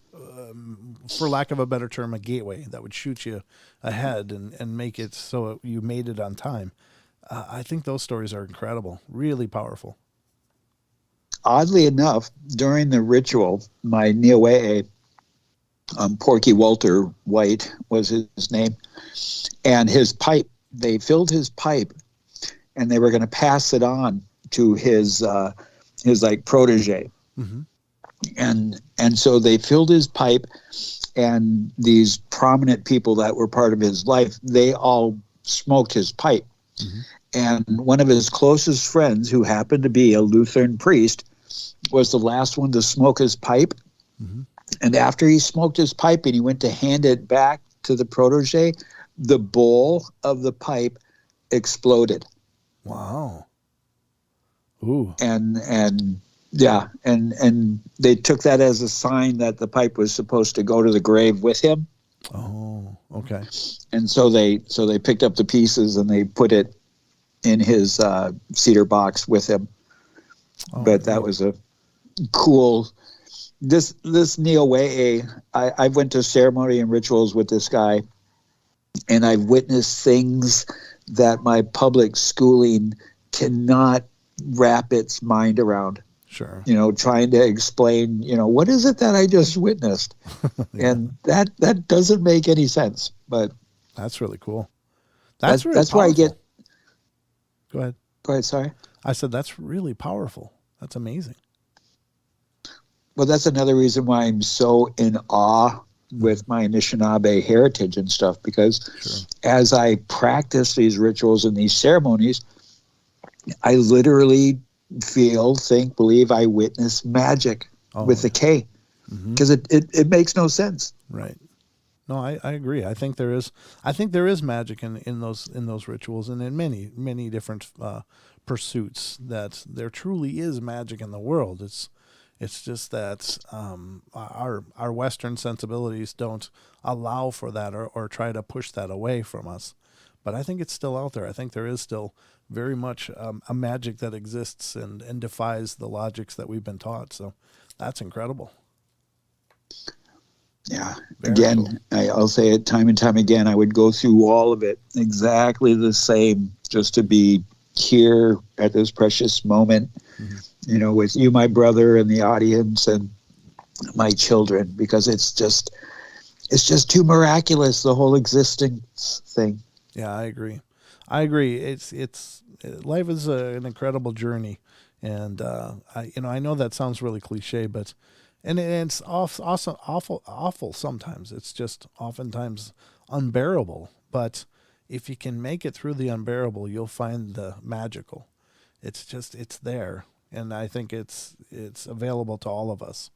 for lack of a better term, a gateway that would shoot you ahead and make it so you made it on time. I think those stories are incredible, really powerful. Oddly enough, during the ritual, my Niawee, Porky Walter White was his name, and his pipe, they filled his pipe, and they were going to pass it on to his like protege. And so they filled his pipe, and these prominent people that were part of his life, they all smoked his pipe. And one of his closest friends, who happened to be a Lutheran priest, was the last one to smoke his pipe. And after he smoked his pipe and he went to hand it back to the protege, the bowl of the pipe exploded. Wow. Ooh. And they took that as a sign that the pipe was supposed to go to the grave with him. Oh, okay. And so they picked up the pieces and they put it in his cedar box with him. But that was a cool. This Niawee, I went to ceremony and rituals with this guy, and I've witnessed things that my public schooling cannot wrap its mind around. Sure. Trying to explain, what is it that I just witnessed? Yeah. And that doesn't make any sense. But that's really cool. That's where I get. Go ahead. Go ahead. Sorry. I said that's really powerful. That's amazing. Well, that's another reason why I'm so in awe with my Anishinaabe heritage and stuff, because as I practice these rituals and these ceremonies, I literally think, believe I witness magic with the K, because it makes no sense. Right. No, I agree. I think there is magic in those rituals and in many different pursuits, that there truly is magic in the world. It's just that our Western sensibilities don't allow for that or try to push that away from us. But I think it's still out there. I think there is still very much a magic that exists and defies the logics that we've been taught. So that's incredible. Yeah. Again, cool. I'll say it time and time again. I would go through all of it exactly the same just to be here at this precious moment, with you, my brother, and the audience and my children, because it's just too miraculous, the whole existence thing. Yeah, I agree. It's life is an incredible journey, and I know that sounds really cliche, but it's awful sometimes. It's just oftentimes unbearable. But if you can make it through the unbearable, you'll find the magical. It's there, and I think it's available to all of us.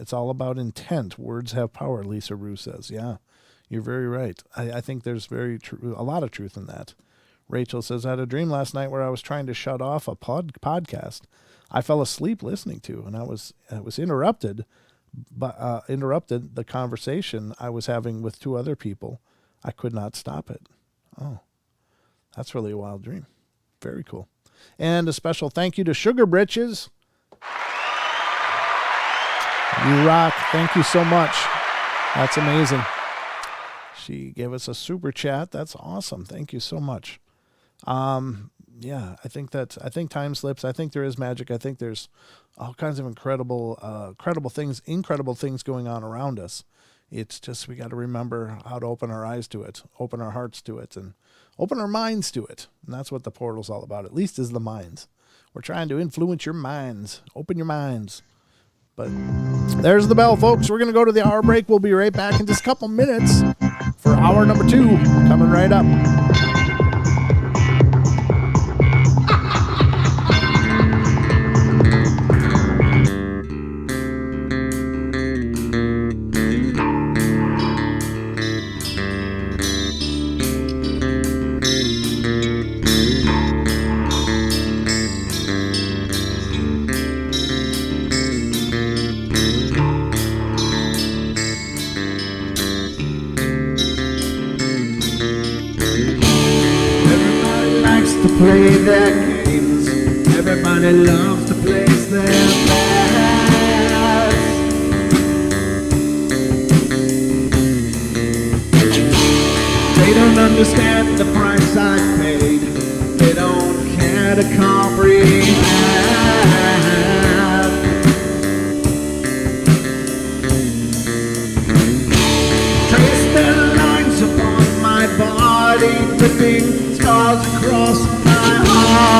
It's all about intent. Words have power, Lisa Rue says. Yeah, you're very right. I think there's a lot of truth in that. Rachel says, I had a dream last night where I was trying to shut off a podcast I fell asleep listening to, and I was interrupted the conversation I was having with two other people. I could not stop it. Oh, that's really a wild dream. Very cool. And a special thank you to Sugar Britches. You rock. Thank you so much. That's amazing. She gave us a super chat. That's awesome. Thank you so much. Yeah, I think time slips. I think there is magic. I think there's all kinds of incredible things going on around us. It's just we got to remember how to open our eyes to it, open our hearts to it, and open our minds to it. And that's what the portal's all about, at least is the minds. We're trying to influence your minds. Open your minds. But there's the bell, folks. We're going to go to the hour break. We'll be right back in just a couple minutes for hour number 2, coming right up. Play their games. Everybody loves to place their bets. They don't understand the price I paid. They don't care to comprehend. Trace their lines upon my body, ripping scars across my heart.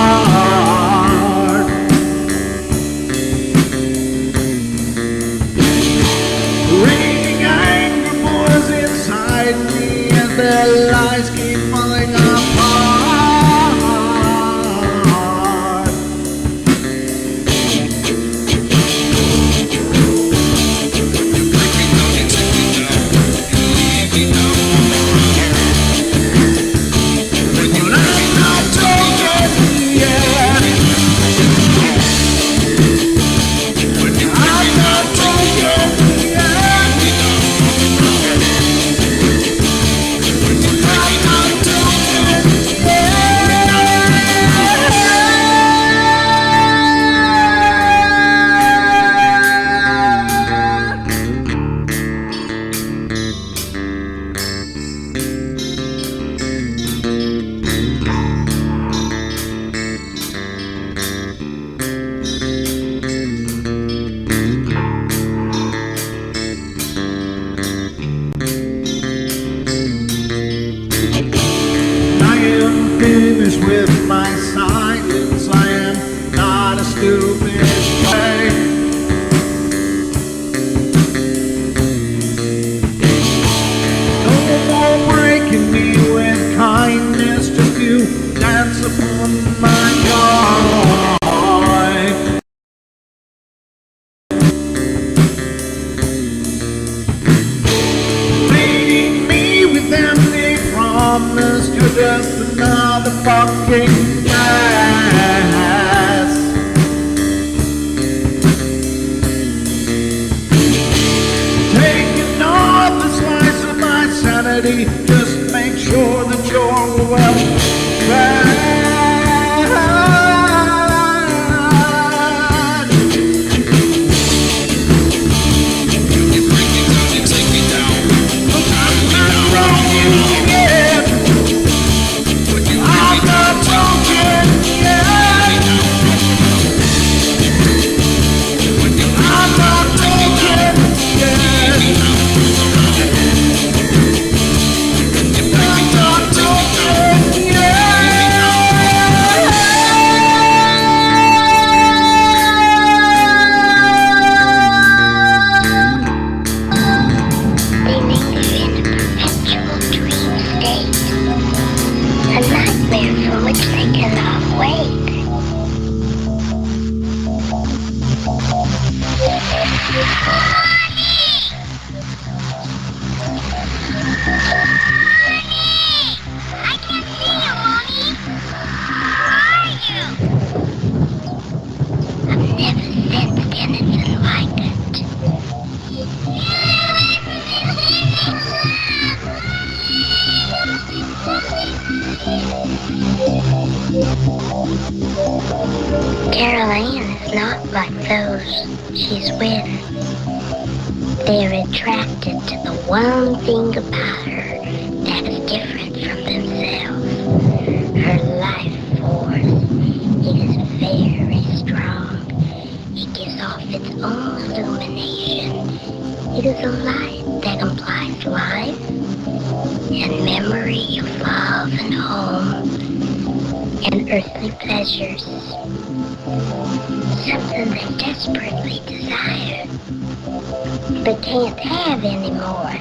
Raging anger pours inside me as their lies keep falling apart. With my silence, I am not a stupid guy. No more breaking me with kindness, just you dance upon my joy. Feeding me with empty promise, you're just another fucking gas. Taking off the slice of my sanity, just make sure that you're well fed. I'm not wrong, you get. I'm not broken yet. I'm not broken yet. I'm not broken They make you in a perpetual dream state, a nightmare from which they cannot wake. I can't see you, Mommy. Where are you? I've never sensed anything like it. Carol Ann is not like those she's with. They're attracted to the one thing about her that is different from themselves. Her life force. It is very strong. It gives off its own illumination. It is a light that implies life and memory of love and home and earthly pleasures. Something they desperately desire, but can't have anymore.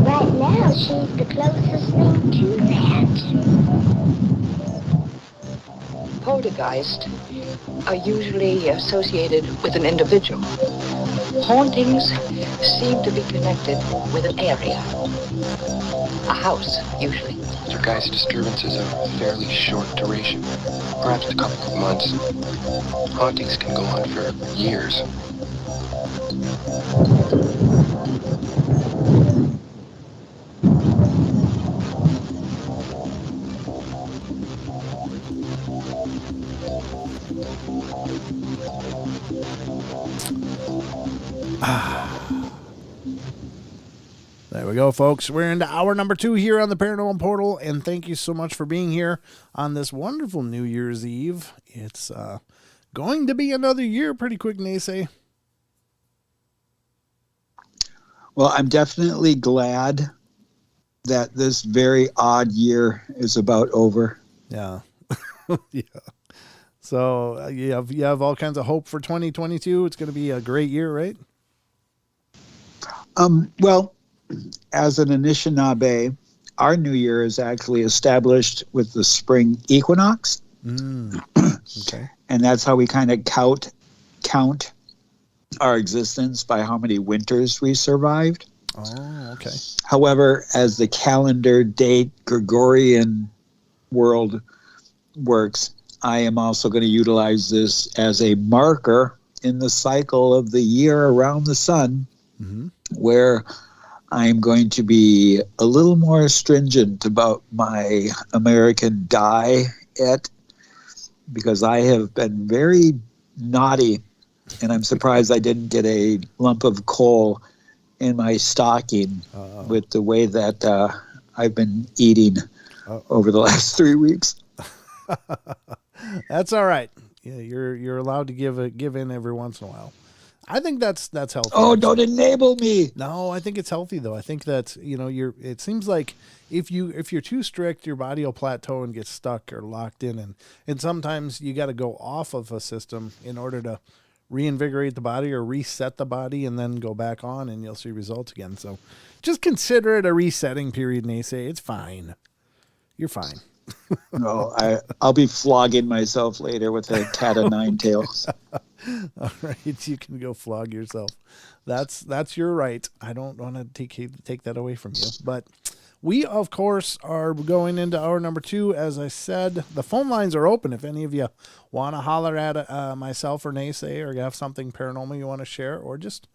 Right now, she's the closest thing to that. Poltergeists are usually associated with an individual. Hauntings seem to be connected with an area. A house, usually. Poltergeist disturbances of fairly short duration, perhaps a couple of months. Hauntings can go on for years. There we go, folks. We're into hour number 2 here on the Paranormal Portal, and thank you so much for being here on this wonderful New Year's Eve. It's going to be another year pretty quick, Naysay. Well, I'm definitely glad that this very odd year is about over. Yeah. Yeah. So you have all kinds of hope for 2022. It's going to be a great year, right? Well, as an Anishinaabe, our new year is actually established with the spring equinox. Okay. And that's how we kind of count our existence, by how many winters we survived. Oh, okay. However, as the calendar date Gregorian world works, I am also going to utilize this as a marker in the cycle of the year around the sun, where I'm going to be a little more stringent about my American diet, because I have been very naughty, and I'm surprised I didn't get a lump of coal in my stocking with the way that I've been eating over the last 3 weeks. That's all right. Yeah, you're allowed to give in every once in a while. I think that's healthy. Oh, actually. don't enable me. No, I think it's healthy though. I think that, it seems like if you're too strict, your body will plateau and get stuck or locked in, and sometimes you got to go off of a system in order to reinvigorate the body or reset the body and then go back on, and you'll see results again. So just consider it a resetting period, Naysay. It's fine. You're fine. No, I'll be flogging myself later with a cat of nine tails. All right, you can go flog yourself. That's your right. I don't want to take that away from you. But we, of course, are going into hour number 2. As I said, the phone lines are open. If any of you want to holler at myself or Naysay, or have something paranormal you want to share, or just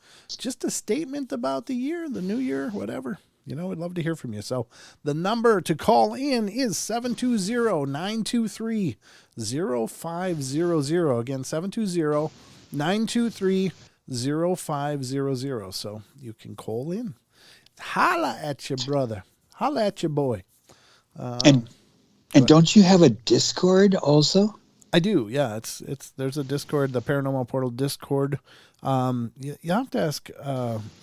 a statement about the year, the new year, whatever. We'd love to hear from you. So the number to call in is 720-923-0500. Again, 720-923-0500. So you can call in. Holla at your brother. Holla at your boy. And don't you have a Discord also? I do. Yeah, there's a Discord, the Paranormal Portal Discord. You have to ask,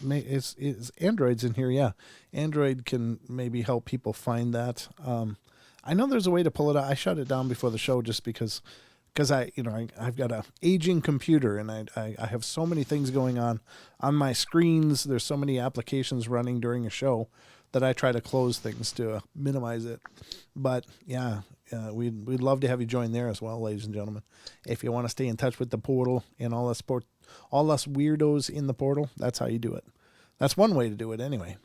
is Android's in here? Yeah. Android can maybe help people find that. I know there's a way to pull it out. I shut it down before the show just because I've got a aging computer, and I have so many things going on my screens. There's so many applications running during a show that I try to close things to minimize it. But yeah, we'd love to have you join there as well, ladies and gentlemen. If you want to stay in touch with the portal and all us weirdos in the portal, that's how you do it. That's one way to do it anyway.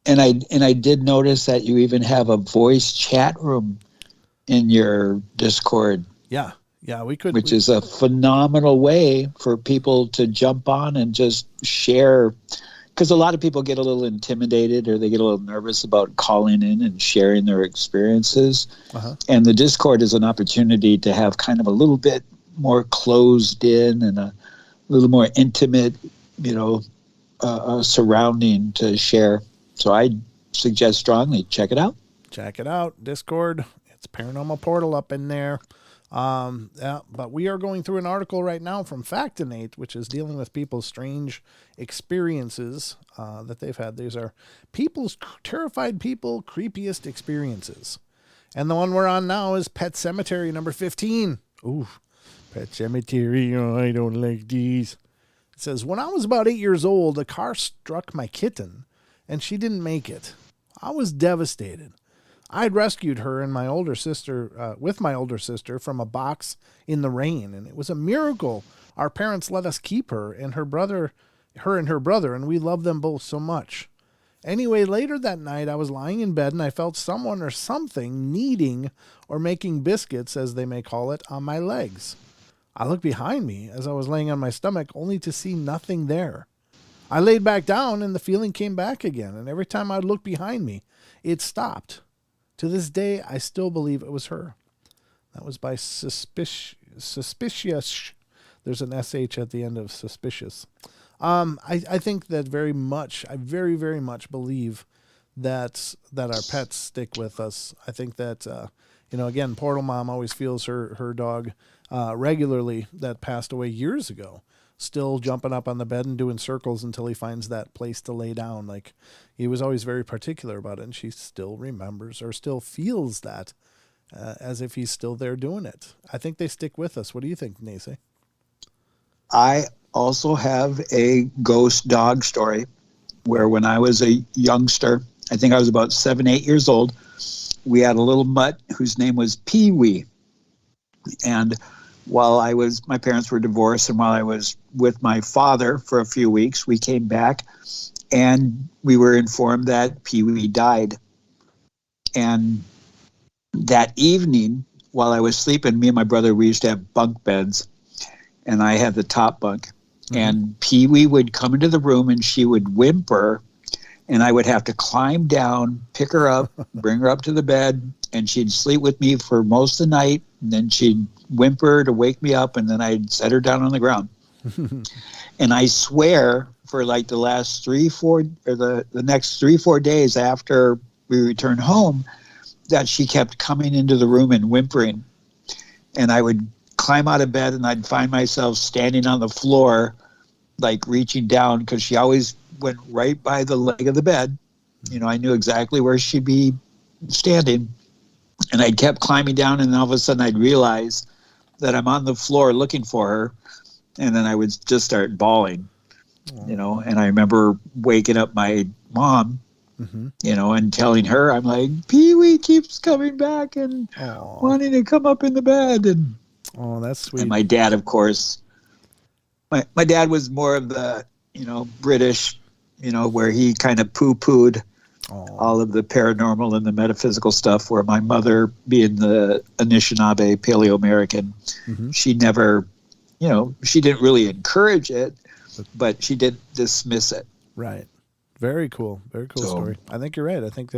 And I did notice that you even have a voice chat room in your Discord. Yeah, we could. Which is a phenomenal way for people to jump on and just share because a lot of people get a little intimidated or they get a little nervous about calling in and sharing their experiences. And the Discord is an opportunity to have kind of a little bit more closed in and a little more intimate, surrounding to share. So I suggest strongly, check it out. Check it out. Discord. It's Paranormal Portal up in there. But we are going through an article right now from Factinate, which is dealing with people's strange experiences that they've had. These are terrified people, creepiest experiences. And the one we're on now is Pet Cemetery number 15. Ooh, Pet Cemetery. Oh, I don't like these. It says, when I was about 8 years old, a car struck my kitten and she didn't make it. I was devastated. I'd rescued her and my older sister, with my older sister, from a box in the rain, and it was a miracle. Our parents let us keep her and her brother, and we love them both so much. Anyway, later that night, I was lying in bed and I felt someone or something kneading or making biscuits, as they may call it, on my legs. I looked behind me as I was laying on my stomach, only to see nothing there. I laid back down and the feeling came back again, and every time I'd look behind me, it stopped. To this day, I still believe it was her. That was by Suspicious. There's an SH at the end of Suspicious. I think that I very, very much believe that our pets stick with us. I think that, again, Portal Mom always feels her dog regularly that passed away years ago, still jumping up on the bed and doing circles until he finds that place to lay down. Like, he was always very particular about it, and she still remembers or still feels that as if he's still there doing it. I think they stick with us. What do you think, Nace? I also have a ghost dog story where when I was a youngster, I think I was about 7, 8 years old, we had a little mutt whose name was Pee-wee. And while my parents were divorced, and while I was with my father for a few weeks, we came back and we were informed that Pee-wee died. And that evening, while I was sleeping, me and my brother, we used to have bunk beds, and I had the top bunk. Mm-hmm. And Pee-wee would come into the room and she would whimper, and I would have to climb down, pick her up, bring her up to the bed, and she'd sleep with me for most of the night. And then she'd whimper to wake me up, and then I'd set her down on the ground. And I swear for like the last the next 3-4 days after we returned home, that she kept coming into the room and whimpering. And I would climb out of bed and I'd find myself standing on the floor, like reaching down, because she always went right by the leg of the bed. I knew exactly where she'd be standing. And I kept climbing down, and then all of a sudden I'd realize that I'm on the floor looking for her, and then I would just start bawling, and I remember waking up my mom, and telling her, I'm like, Pee-wee keeps coming back and wanting to come up in the bed. And that's sweet. And my dad, of course, my dad was more of the, British, where he kind of poo-pooed all of the paranormal and the metaphysical stuff, where my mother, being the Anishinaabe Paleo-American, she never, she didn't really encourage it, but she did dismiss it. Right. Very cool. Very cool story. I think you're right. I think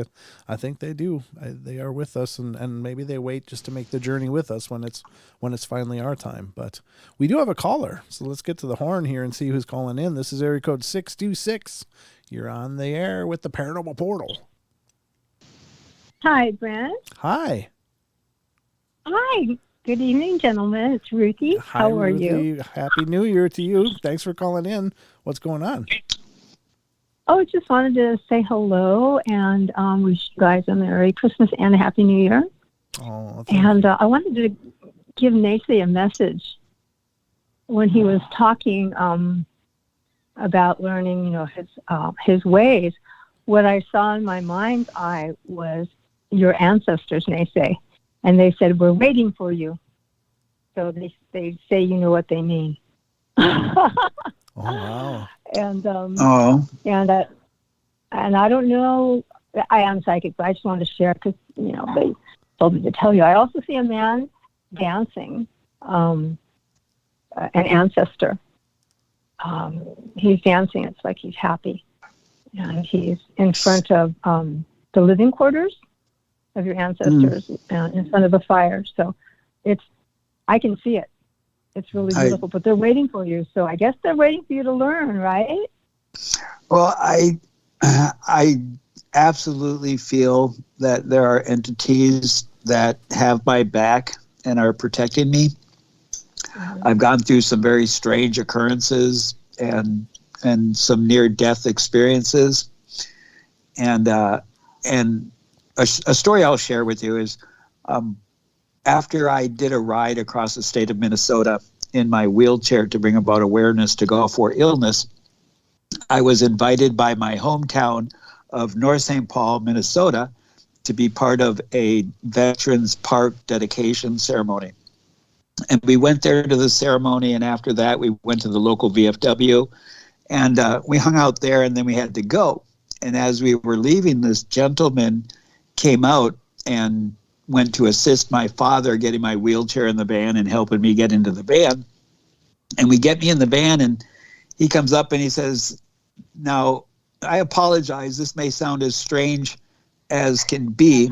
they do. They are with us, and maybe they wait just to make the journey with us when it's finally our time. But we do have a caller, so let's get to the horn here and see who's calling in. This is area code 626. You're on the air with the Paranormal Portal. Hi, Brent. Hi. Hi. Good evening, gentlemen. It's Ruthie. Hi, How are Ruthie. you? Happy New Year to you. Thanks for calling in. What's going on? Oh, just wanted to say hello and wish you guys a Merry Christmas and a Happy New Year. And I wanted to give Nacy a message when he was talking about learning, his ways. What I saw in my mind's eye was your ancestors, Nacy, and they said, "We're waiting for you." So they say, you know what they mean. Oh, wow. And and I don't know. I am psychic, but I just wanted to share because they told me to tell you. I also see a man dancing, an ancestor. He's dancing. It's like he's happy. and he's in front of the living quarters of your ancestors, in front of a fire. So I can see it. It's really beautiful, but they're waiting for you. So I guess they're waiting for you to learn, right? Well, I absolutely feel that there are entities that have my back and are protecting me. I've gone through some very strange occurrences and some near-death experiences, and a story I'll share with you is after I did a ride across the state of Minnesota in my wheelchair to bring about awareness to Gulf War illness, I was invited by my hometown of North St. Paul, Minnesota, to be part of a Veterans Park dedication ceremony. And we went there to the ceremony, and after that, we went to the local VFW, and we hung out there, and then we had to go. And as we were leaving, this gentleman came out and went to assist my father getting my wheelchair in the van and helping me get into the van. And we get me in the van, and he comes up and he says, "Now, I apologize. This may sound as strange as can be,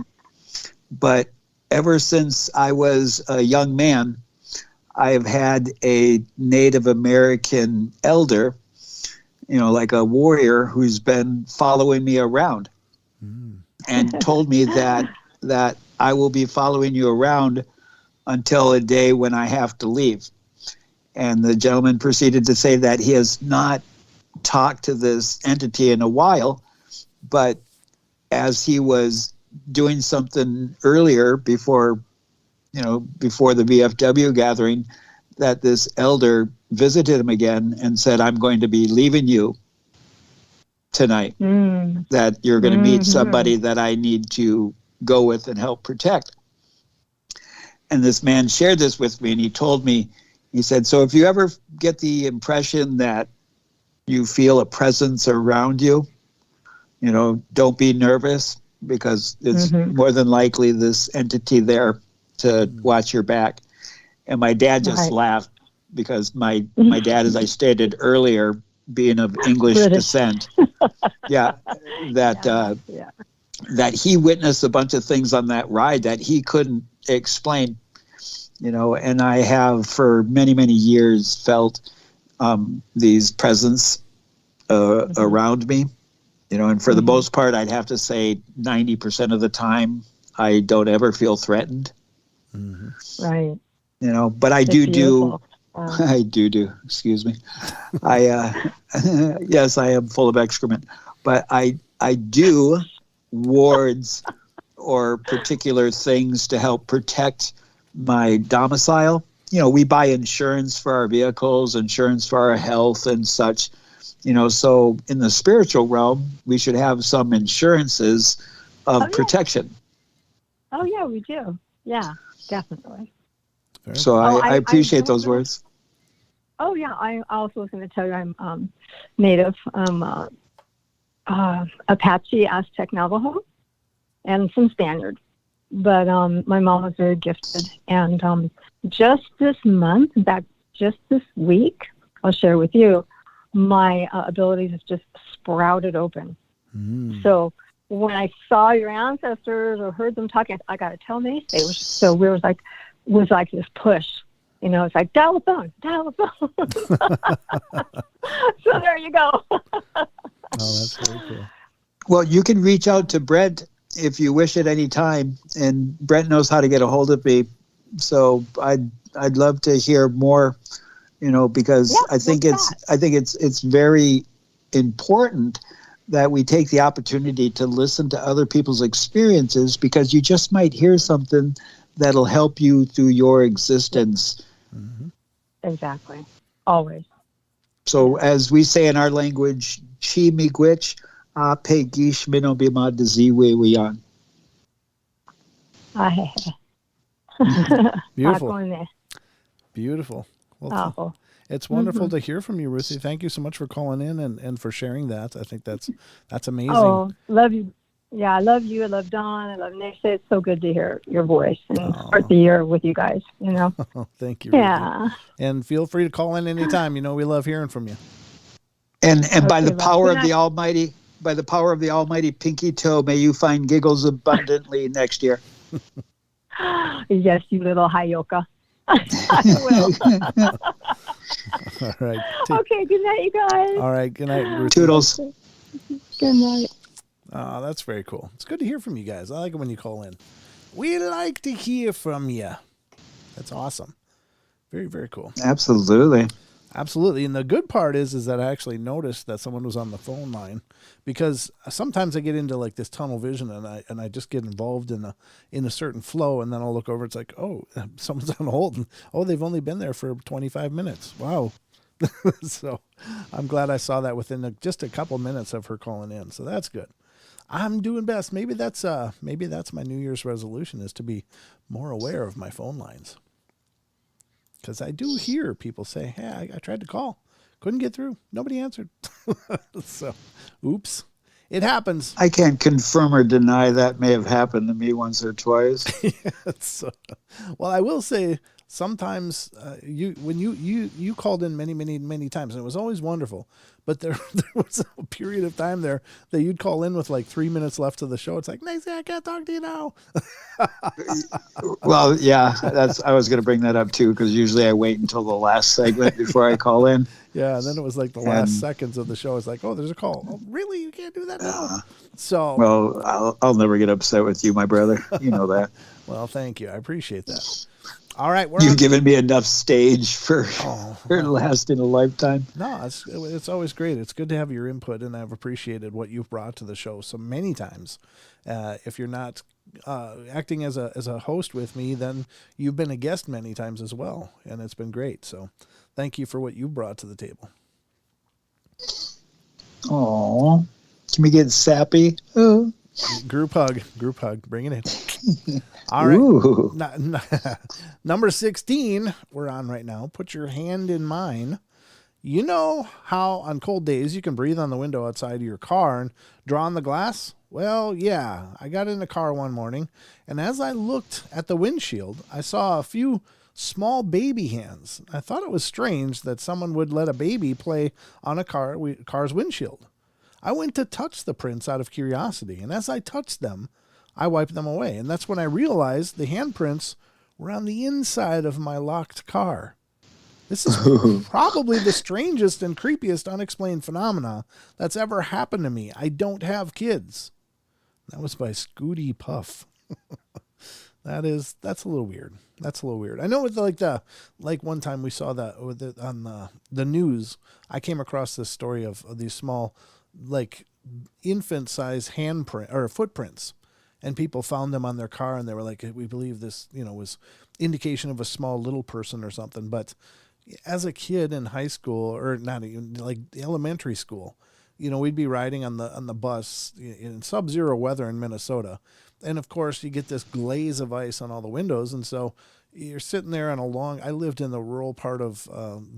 but ever since I was a young man, I have had a Native American elder, like a warrior, who's been following me around and told me that I will be following you around until a day when I have to leave." And the gentleman proceeded to say that he has not talked to this entity in a while, but as he was doing something earlier before the VFW gathering, that this elder visited him again and said, "I'm going to be leaving you tonight, that you're going to meet somebody that I need to go with and help protect." And this man shared this with me, and he told me, he said, "So if you ever get the impression that you feel a presence around you, don't be nervous, because it's more than likely this entity there to watch your back." And my dad just laughed, because my dad, as I stated earlier, being of English descent, that he witnessed a bunch of things on that ride that he couldn't explain, and I have for many, many years felt these presence around me, and for the most part, I'd have to say 90% of the time, I don't ever feel threatened. Right. But I do. I do. Excuse me. Yes, I am full of excrement, but I do wards or particular things to help protect my domicile. We buy insurance for our vehicles, insurance for our health and such. So in the spiritual realm, we should have some insurances of protection. Oh yeah, we do. Yeah, definitely. So I appreciate those words. Oh yeah, I also was going to tell you I'm Native. I'm Apache, Aztec, Navajo, and some Spaniard. But my mom was very gifted, and just this month, in fact, just this week, I'll share with you, my abilities have just sprouted open. So when I saw your ancestors or heard them talking, I got to tell Mace, it was so weird. It was like this push. It's like, dial a phone. So there you go. Oh, that's very cool. Well, you can reach out to Brent if you wish at any time, and Brent knows how to get a hold of me. So I'd love to hear more, because I think it's very important that we take the opportunity to listen to other people's experiences, because you just might hear something that'll help you through your existence. Exactly. Always. So as we say in our language, chi miigwich, a pe gish mino bima dziwe wiyan. Beautiful. Beautiful. Well, it's wonderful to hear from you, Ruthie. Thank you so much for calling in and for sharing that. I think that's amazing. Oh, love you. Yeah, I love you. I love Dawn. I love Nick. It's so good to hear your voice and start the year with you guys, Thank you. Yeah. Ruthie. And feel free to call in anytime. We love hearing from you. And by the power of the Almighty, by the power of the almighty pinky toe, may you find giggles abundantly next year. Yes, you little Hayoka. I will. All right. Okay, good night, you guys. All right. Good night, Ruth. Toodles. Good night. Oh, that's very cool. It's good to hear from you guys. I like it when you call in. We like to hear from you. That's awesome. Very, very cool. Absolutely. Absolutely. And the good part is that I actually noticed that someone was on the phone line, because sometimes I get into like this tunnel vision and I just get involved in a certain flow, and then I'll look over. It's like, oh, someone's on hold. And, oh, they've only been there for 25 minutes. Wow. So I'm glad I saw that within just a couple minutes of her calling in. So that's good. I'm doing best. Maybe that's my New Year's resolution, is to be more aware of my phone lines. Because I do hear people say, hey, I tried to call. Couldn't get through. Nobody answered. So, oops. It happens. I can't confirm or deny that may have happened to me once or twice. Yes. Well, I will say sometimes when you called in many times, and it was always wonderful. But there was a period of time there that you'd call in with like 3 minutes left of the show. It's like, Nancy, I can't talk to you now. Well, yeah, I was going to bring that up too, because usually I wait until the last segment before I call in. Yeah, and then it was like the last seconds of the show. It's like, oh, there's a call. Oh, really? You can't do that now? So, well, I'll never get upset with you, my brother. You know that. Well, thank you. I appreciate that. All right, you've given me enough stage for lasting a lifetime. No, it's always great. It's good to have your input, and I've appreciated what you've brought to the show so many times. If you're not acting as a host with me, then you've been a guest many times as well, and it's been great. So, thank you for what you brought to the table. Oh, can we get sappy? Group hug, bring it in. All right, number 16 we're on right now. Put your hand in mine. You know how on cold days you can breathe on the window outside of your car and draw on the glass? Well, yeah, I got in the car one morning, and as I looked at the windshield, I saw a few small baby hands. I thought it was strange that someone would let a baby play on a car's windshield. I went to touch the prints out of curiosity, and as I touched them, I wiped them away. And that's when I realized the handprints were on the inside of my locked car. This is probably the strangest and creepiest unexplained phenomena that's ever happened to me. I don't have kids. That was by Scooty Puff. That's a little weird. That's a little weird. I know with like one time we saw that on the news. I came across this story of these small, like infant-sized handprint or footprints, and people found them on their car, and they were like, we believe this, was indication of a small little person or something. But as a kid in high school, or not even like elementary school, we'd be riding on the bus in sub-zero weather in Minnesota. And of course you get this glaze of ice on all the windows. And so you're sitting there on I lived in the rural part of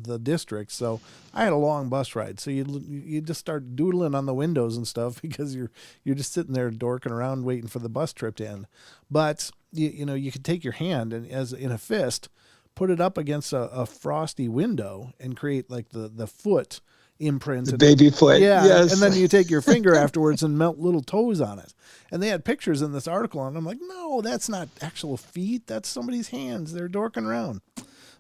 the district. So I had a long bus ride. So you just start doodling on the windows and stuff because you're just sitting there dorking around waiting for the bus trip to end. But you could take your hand and as in a fist, put it up against a frosty window and create like the foot imprint. The baby foot. Yeah. Yes. And then you take your finger afterwards and melt little toes on it. And they had pictures in this article, and I'm like, no, that's not actual feet. That's somebody's hands. They're dorking around.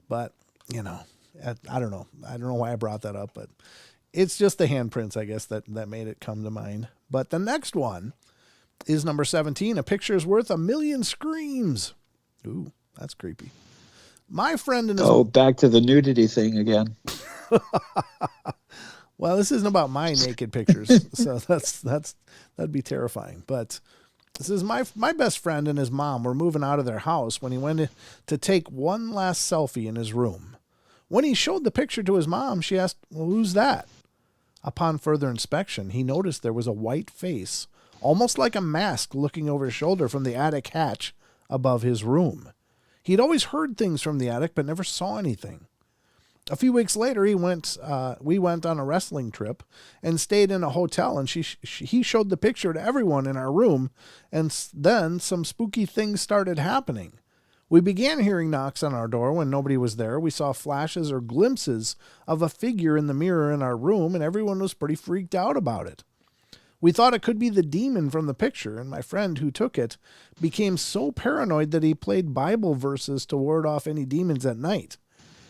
But, I don't know. I don't know why I brought that up, but it's just the handprints, I guess, that made it come to mind. But the next one is number 17. A picture is worth a million screams. Ooh, that's creepy. My friend and his... back to the nudity thing again. Well, this isn't about my naked pictures, so that'd be terrifying. But this is my best friend and his mom were moving out of their house when he went to take one last selfie in his room. When he showed the picture to his mom, she asked, well, who's that? Upon further inspection, he noticed there was a white face, almost like a mask looking over his shoulder from the attic hatch above his room. He'd always heard things from the attic, but never saw anything. A few weeks later, we went on a wrestling trip and stayed in a hotel, and he showed the picture to everyone in our room, and then some spooky things started happening. We began hearing knocks on our door when nobody was there. We saw flashes or glimpses of a figure in the mirror in our room, and everyone was pretty freaked out about it. We thought it could be the demon from the picture, and my friend who took it became so paranoid that he played Bible verses to ward off any demons at night.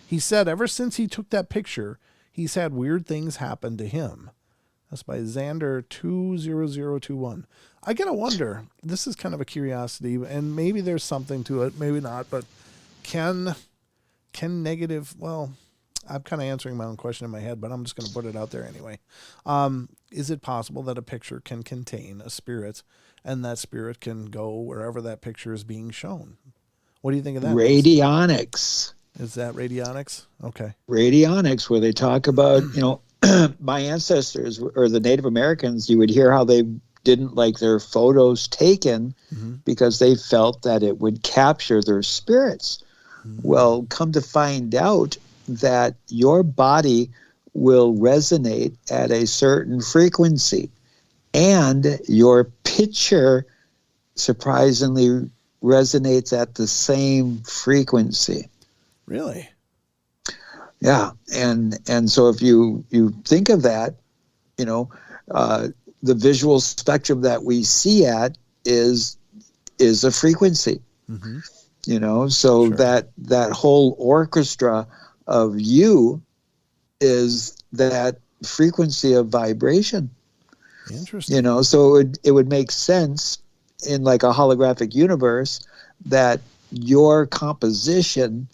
He said ever since he took that picture, he's had weird things happen to him. That's by Xander20021. I gotta wonder, this is kind of a curiosity, and maybe there's something to it, maybe not, but can negative, well, I'm kind of answering my own question in my head, but I'm just going to put it out there anyway. Is it possible that a picture can contain a spirit, and that spirit can go wherever that picture is being shown? What do you think of that? Radionics. Is that radionics? Okay. Radionics, where they talk about, my ancestors or the Native Americans, you would hear how they didn't like their photos taken because they felt that it would capture their spirits. Well, come to find out that your body will resonate at a certain frequency, and your picture surprisingly resonates at the same frequency. Really? Yeah. And so if you think of that, the visual spectrum that we see at is a frequency. So Sure. that whole orchestra of you is that frequency of vibration. Interesting. So it would make sense in like a holographic universe that your composition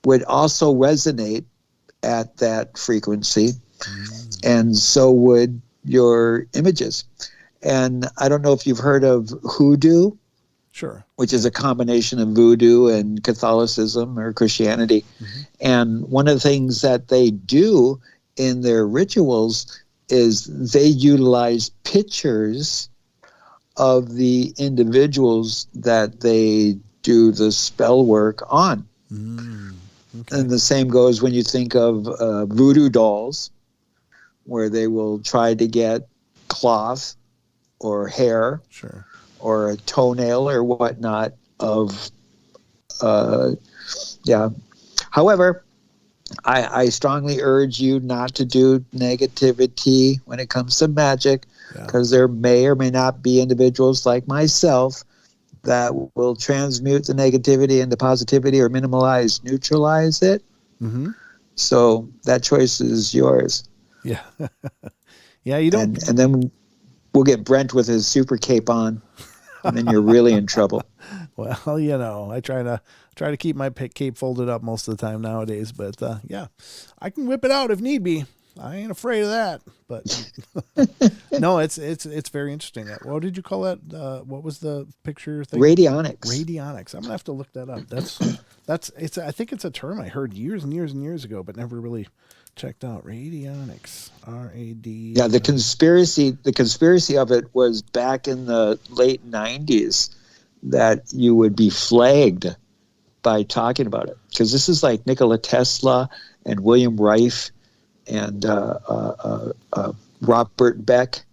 would also resonate at that frequency, and so would your images. And I don't know if you've heard of hoodoo. Sure. Which is a combination of voodoo and Catholicism or Christianity. And one of the things that they do in their rituals is they utilize pictures of the individuals that they do the spell work on. Okay. And the same goes when you think of voodoo dolls, where they will try to get cloth or hair. Sure. Or a toenail or whatnot of, However, I strongly urge you not to do negativity when it comes to magic, because there may or may not be individuals like myself that will transmute the negativity into positivity or minimalize, neutralize it. So that choice is yours. Yeah. Yeah, you don't. And then we'll get Brent with his super cape on. And then you're really in trouble. Well, I try to keep my cape folded up most of the time nowadays, but yeah, I can whip it out if need be. I ain't afraid of that. But no, it's very interesting. What did you call that? What was the picture thing? Radionics. Radionics. I'm gonna have to look that up. That's I think it's a term I heard years and years and years ago, but never really checked out. Radionics. RAD. Yeah, the conspiracy of it was back in the late 90s that you would be flagged by talking about it, because this is like Nikola Tesla and William Reif and Robert Beck.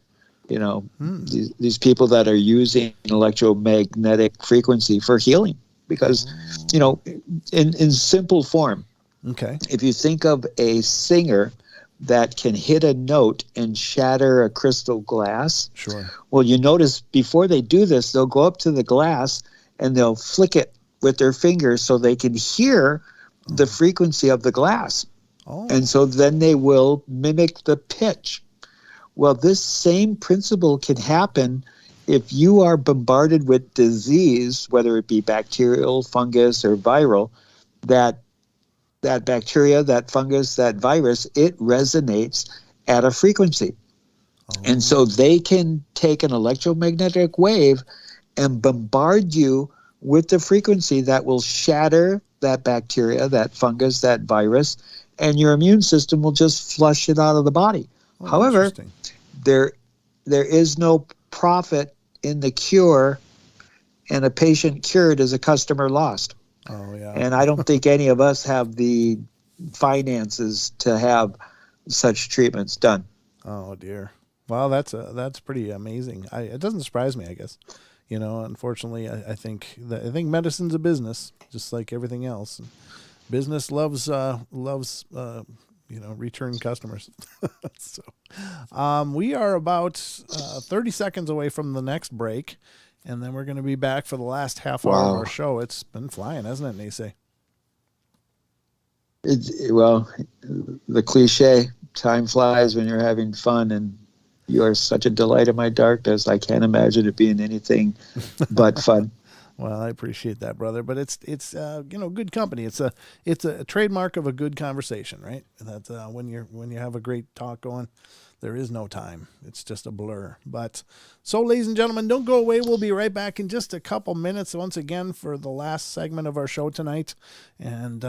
These people that are using electromagnetic frequency for healing, because in simple form. Okay. If you think of a singer that can hit a note and shatter a crystal glass. Sure. Well, you notice before they do this, they'll go up to the glass and they'll flick it with their fingers so they can hear the frequency of the glass. And so then they will mimic the pitch. Well, this same principle can happen if you are bombarded with disease, whether it be bacterial, fungus, or viral, that bacteria, that fungus, that virus, it resonates at a frequency. And so they can take an electromagnetic wave and bombard you with the frequency that will shatter that bacteria, that fungus, that virus, and your immune system will just flush it out of the body. However, there is no profit in the cure, and a patient cured is a customer lost. Oh, yeah. And I don't think any of us have the finances to have such treatments done. Oh, dear. Well, that's pretty amazing. It doesn't surprise me, I guess. Unfortunately, I think medicine's a business, just like everything else. Business loves return customers. So We are about 30 seconds away from the next break, and then we're going to be back for the last half hour of our show. It's been flying, hasn't it, Nise? Well, the cliche, time flies when you're having fun, and you are such a delight in my darkness. I can't imagine it being anything but fun. Well, I appreciate that, brother. But it's good company. It's a trademark of a good conversation, right? That when you have a great talk going, there is no time. It's just a blur. But so, ladies and gentlemen, don't go away. We'll be right back in just a couple minutes once again for the last segment of our show tonight, and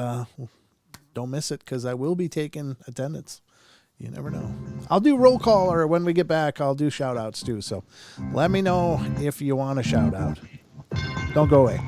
don't miss it because I will be taking attendance. You never know. I'll do roll call, or when we get back, I'll do shout outs too. So let me know if you want a shout out. Don't go away.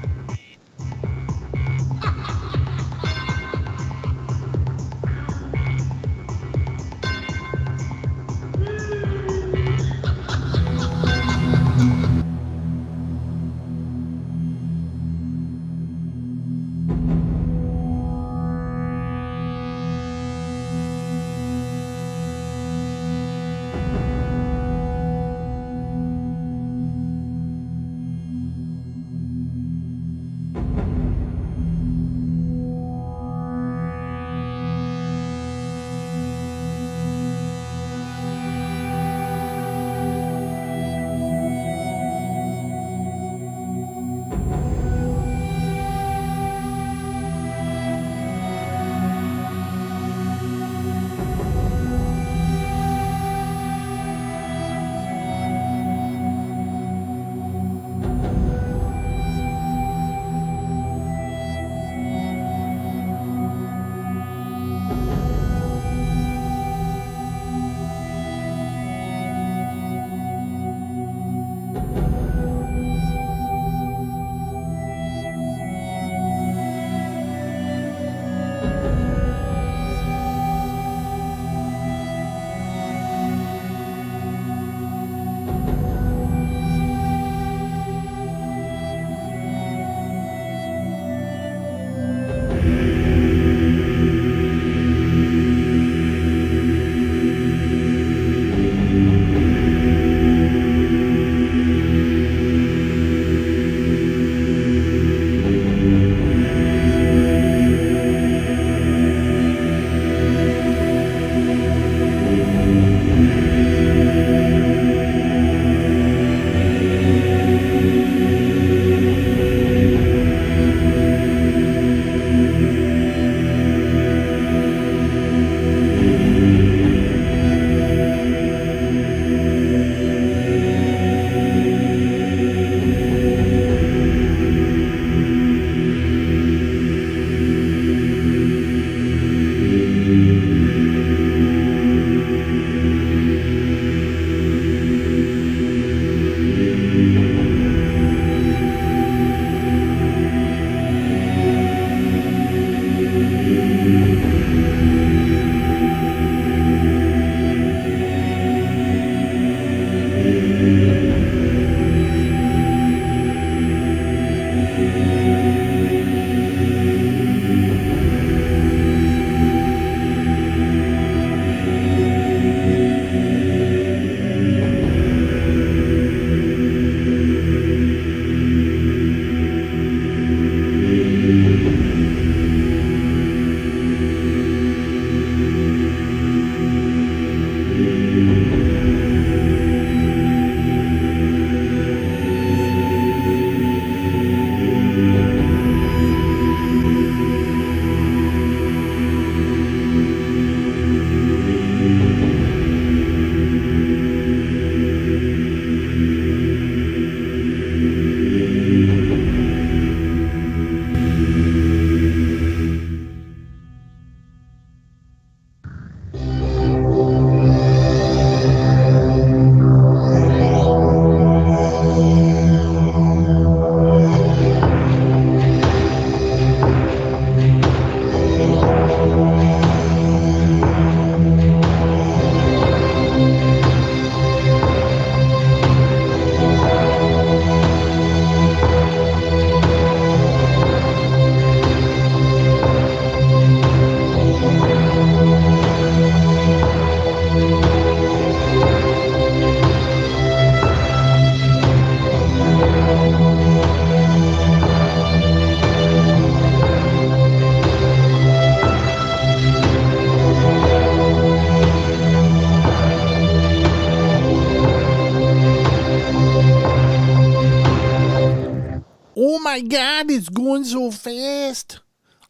my God, it's going so fast.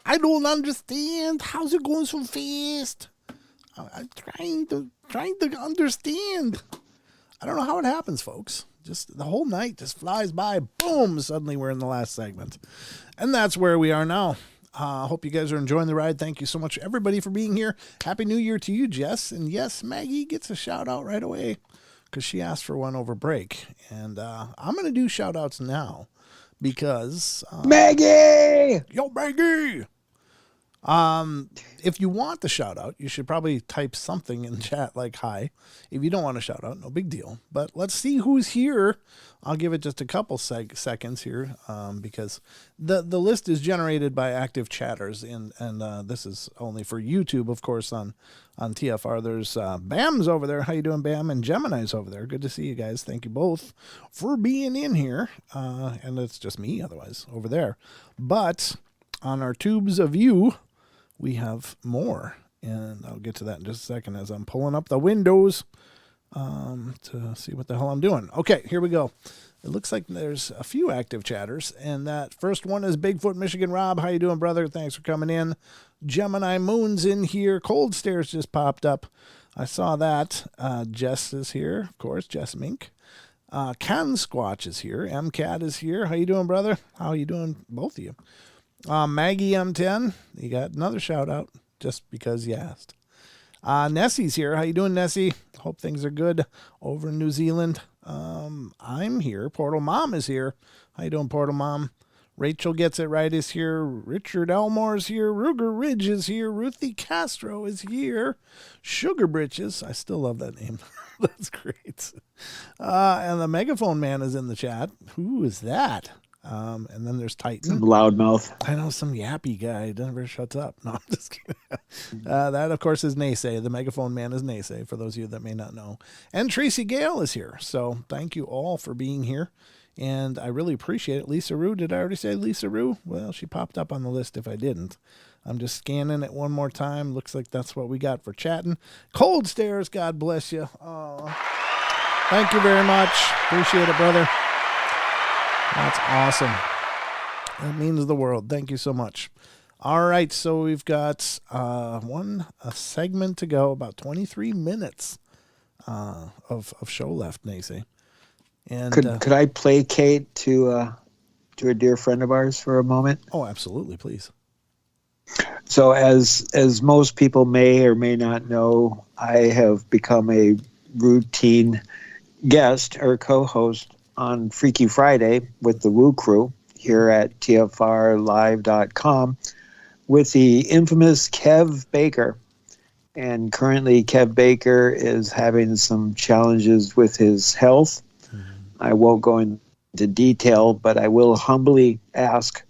I don't understand. How's it going so fast? I'm trying to understand. I don't know how it happens, folks. Just the whole night just flies by. Boom! Suddenly we're in the last segment. And that's where we are now. Hope you guys are enjoying the ride. Thank you so much, everybody, for being here. Happy New Year to you, Jess. And yes, Maggie gets a shout out right away because she asked for one over break. And I'm going to do shout outs now because... Maggie! Yo, Maggie! If you want the shout out, you should probably type something in chat like hi. If you don't want a shout out, no big deal. But let's see who's here. I'll give it just a couple seconds here because the list is generated by active chatters, and this is only for YouTube, of course, on TFR. There's Bam's over there. How you doing, Bam? And Gemini's over there. Good to see you guys. Thank you both for being in here. And it's just me otherwise over there. But on our tubes of you, we have more, and I'll get to that in just a second as I'm pulling up the windows to see what the hell I'm doing. Okay, here we go. It looks like there's a few active chatters, and that first one is Bigfoot Michigan Rob. How you doing, brother? Thanks for coming in. Gemini Moon's in here. Cold Stairs just popped up. I saw that. Jess is here, of course, Jess Mink. Ken Squatch is here. MCAT is here. How you doing, brother? How you doing, both of you? Maggie M10, you got another shout out just because you asked. Nessie's here. How you doing, Nessie? Hope things are good over in New Zealand. I'm here. Portal Mom is here. How you doing, Portal Mom? Rachel Gets It Right is here. Richard Elmore's here. Ruger Ridge is here. Ruthie Castro is here. Sugar Britches. I still love that name. That's great. And the Megaphone Man is in the chat. Who is that? And then there's Titan. Some loudmouth. I know, some yappy guy. Never shuts up. No, I'm just kidding. That, of course, is Naysay. The Megaphone Man is Naysay, for those of you that may not know. And Tracy Gale is here. So thank you all for being here. And I really appreciate it. Lisa Rue, did I already say Lisa Rue? Well, she popped up on the list if I didn't. I'm just scanning it one more time. Looks like that's what we got for chatting. Cold Stairs, God bless you. Oh, thank you very much. Appreciate it, brother. That's awesome. That means the world. Thank you so much. All right, so we've got a segment to go, about 23 minutes of show left, Nacy. And could I placate to a dear friend of ours for a moment? Oh, absolutely, please. So as most people may or may not know, I have become a routine guest or co-host on Freaky Friday with the Woo Crew here at TFRlive.com with the infamous Kev Baker. And currently Kev Baker is having some challenges with his health. Mm-hmm. I won't go into detail, but I will humbly ask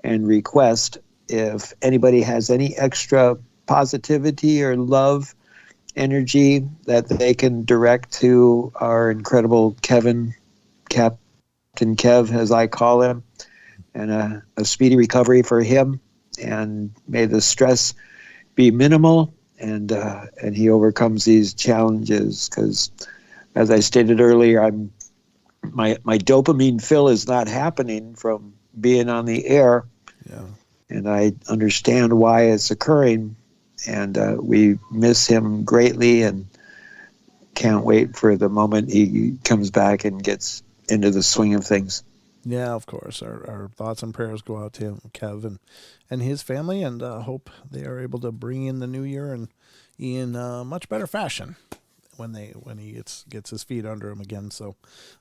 and request if anybody has any extra positivity or love energy that they can direct to our incredible Captain Kev, as I call him, and a speedy recovery for him. And may the stress be minimal, and he overcomes these challenges. Because, as I stated earlier, my dopamine fill is not happening from being on the air, and I understand why it's occurring. And we miss him greatly, and can't wait for the moment he comes back and gets into the swing of things. Yeah, of course. Our thoughts and prayers go out to him, Kev, and his family, and hope they are able to bring in the new year and in much better fashion when he gets his feet under him again. So,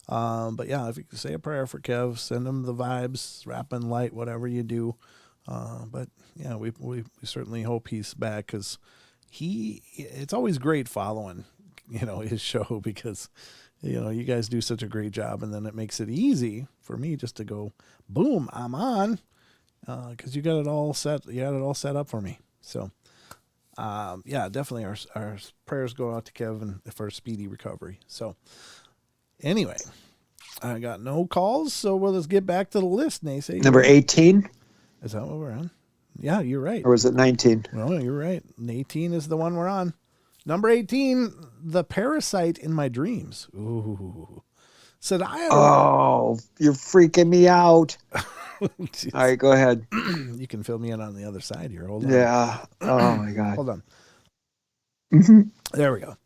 but yeah, if you could say a prayer for Kev, send him the vibes, wrap in light, whatever you do. But yeah, we certainly hope he's back, because it's always great following, his show, because you guys do such a great job, and then it makes it easy for me just to go, boom, I'm on, because you got it all set. You got it all set up for me. So, yeah, definitely our prayers go out to Kevin for a speedy recovery. So, anyway, I got no calls, so let's get back to the list, Nacy. Number 18. Is that what we're on? Yeah, you're right. Or was it 19? No, you're right. 18 is the one we're on. Number 18, the parasite in my dreams. Ooh. Said I. Oh, you're freaking me out. Jeez. All right, go ahead. You can fill me in on the other side here. Hold on. Yeah. Oh my God. Hold on. Mhm. There we go.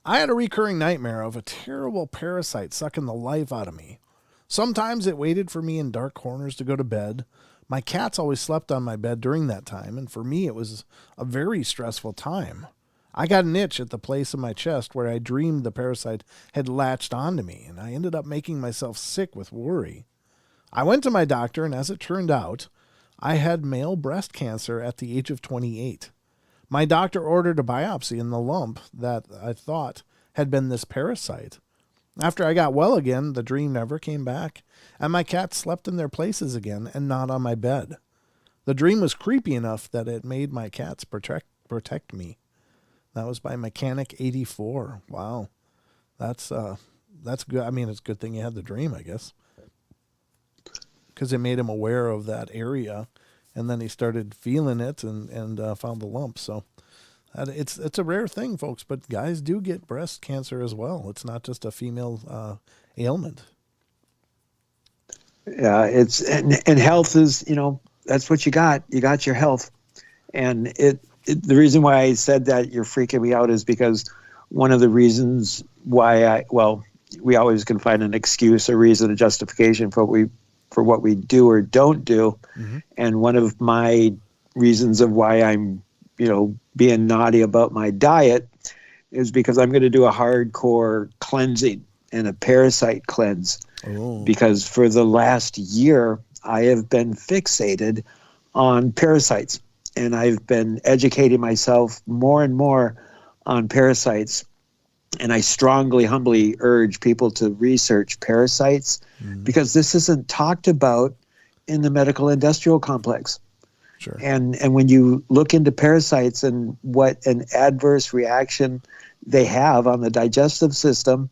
I had a recurring nightmare of a terrible parasite sucking the life out of me. Sometimes it waited for me in dark corners to go to bed. My cats always slept on my bed during that time, and for me it was a very stressful time. I got an itch at the place in my chest where I dreamed the parasite had latched onto me, and I ended up making myself sick with worry. I went to my doctor, and as it turned out, I had male breast cancer at the age of 28. My doctor ordered a biopsy, and the lump that I thought had been this parasite. After I got well again, the dream never came back, and my cats slept in their places again and not on my bed. The dream was creepy enough that it made my cats protect me. That was by Mechanic 84. Wow. That's good. I mean, it's a good thing you had the dream, I guess, because it made him aware of that area, and then he started feeling it and found the lump. So it's a rare thing, folks, but guys do get breast cancer as well. It's not just a female ailment. Yeah, and health is, that's what you got. You got your health. And the reason why I said that you're freaking me out is because one of the reasons why we always can find an excuse, a reason, a justification for what we do or don't do. Mm-hmm. And one of my reasons of why I'm, being naughty about my diet is because I'm going to do a hardcore cleansing and a parasite cleanse. Oh. Because for the last year, I have been fixated on parasites. And I've been educating myself more and more on parasites. And I strongly, humbly urge people to research parasites because this isn't talked about in the medical industrial complex. Sure. And when you look into parasites and what an adverse reaction they have on the digestive system,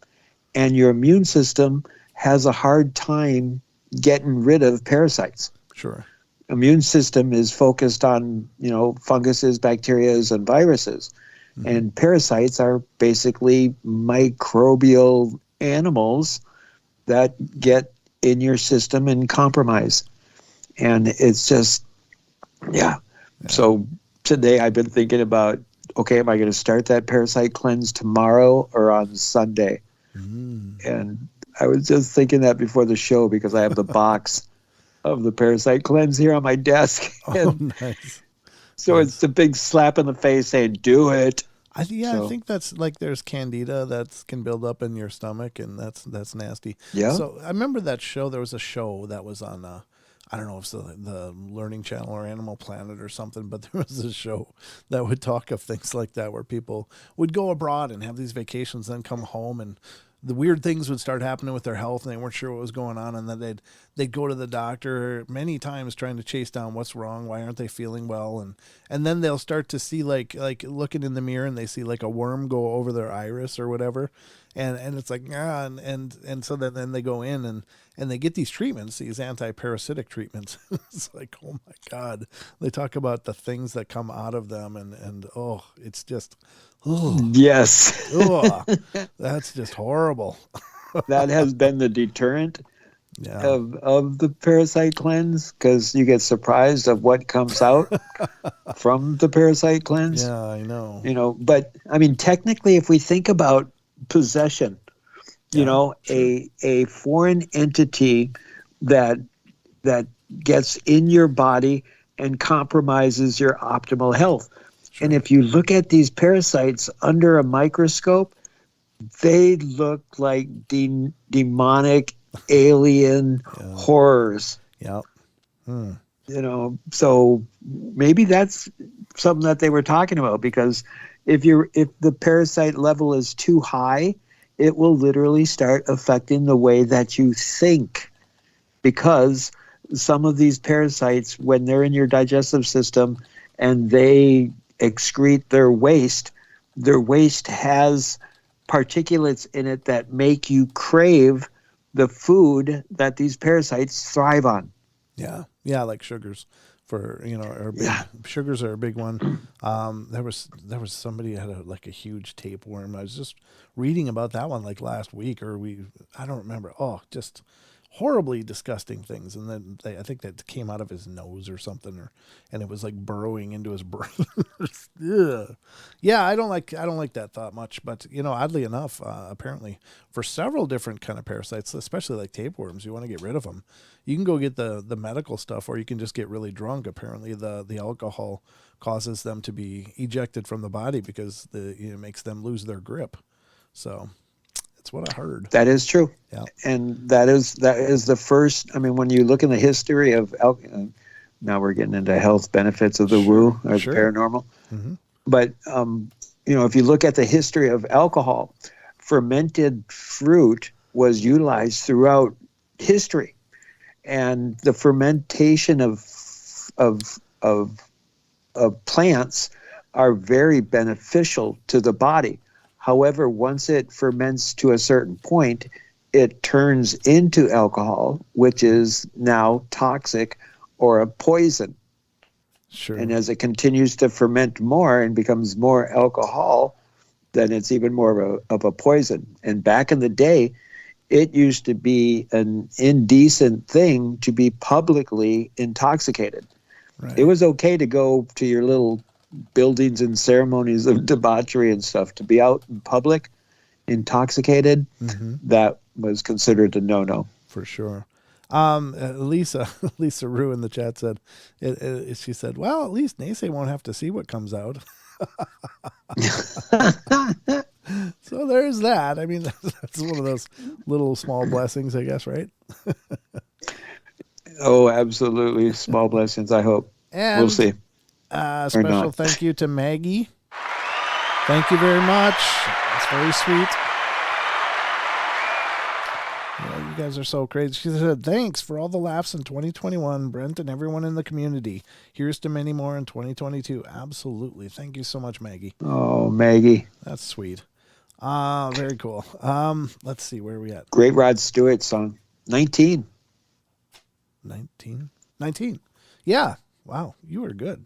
and your immune system has a hard time getting rid of parasites. Sure. Immune system is focused on, funguses, bacterias, and viruses. Mm-hmm. And parasites are basically microbial animals that get in your system and compromise. And it's just, yeah. So today I've been thinking about, okay, am I going to start that parasite cleanse tomorrow or on Sunday? And I was just thinking that before the show because I have the box of the parasite cleanse here on my desk. Nice. So It's a big slap in the face saying, do it. I think that's like there's candida that can build up in your stomach, and that's nasty. Yeah. So I remember that show. There was a show that was on, I don't know if it's the Learning Channel or Animal Planet or something, but there was a show that would talk of things like that where people would go abroad and have these vacations, then come home and the weird things would start happening with their health, and they weren't sure what was going on, and then they'd go to the doctor many times trying to chase down what's wrong, why aren't they feeling well, and then they'll start to see like looking in the mirror and they see like a worm go over their iris or whatever, and it's like and so then they go in and they get these treatments, these anti-parasitic treatments. It's like, oh my God, they talk about the things that come out of them, and oh, it's just. Oh. Yes. Oh, that's just horrible. That has been the deterrent of the parasite cleanse, because you get surprised of what comes out from the parasite cleanse. Yeah, I know. But I mean, technically, if we think about possession, sure. a foreign entity that gets in your body and compromises your optimal health. And if you look at these parasites under a microscope, they look like demonic alien horrors. Yeah. So maybe that's something that they were talking about, because if the parasite level is too high, it will literally start affecting the way that you think, because some of these parasites, when they're in your digestive system and they excrete their waste has particulates in it that make you crave the food that these parasites thrive on. Yeah, like sugars sugars are a big one. There was somebody had a huge tapeworm. I was just reading about that one like last week I don't remember. Oh, just horribly disgusting things. And then I think that came out of his nose or something, and it was like burrowing into his brain. Ugh. Yeah, I don't like that thought much. But oddly enough, apparently for several different kind of parasites, especially like tapeworms, you want to get rid of them. You can go get the medical stuff, or you can just get really drunk. Apparently, the alcohol causes them to be ejected from the body because it makes them lose their grip. So that's what I heard. That is true. Yeah. And that is the first. I mean, when you look in the history of now we're getting into health benefits of the woo or the paranormal. Mm-hmm. But if you look at the history of alcohol, fermented fruit was utilized throughout history. And the fermentation of plants are very beneficial to the body. However, once it ferments to a certain point, it turns into alcohol, which is now toxic or a poison. Sure. And as it continues to ferment more and becomes more alcohol, then it's even more of a poison. And back in the day, it used to be an indecent thing to be publicly intoxicated. Right. It was okay to go to your little buildings and ceremonies of debauchery and stuff. To be out in public intoxicated, that was considered a no-no. For sure. Lisa Rue in the chat said, she said, well, at least Nace won't have to see what comes out. So there's that. I mean, that's one of those little small blessings, I guess, right? Oh, absolutely. Small blessings, I hope. And we'll see. Special thank you to Maggie. Thank you very much. It's very sweet. Yeah, you guys are so crazy. She said, thanks for all the laughs in 2021, Brent and everyone in the community. Here's to many more in 2022. Absolutely. Thank you so much, Maggie. Oh, Maggie. That's sweet. Very cool. Let's see, where are we at? Great Rod Stewart song. 19. 19. Yeah. Wow. You were good.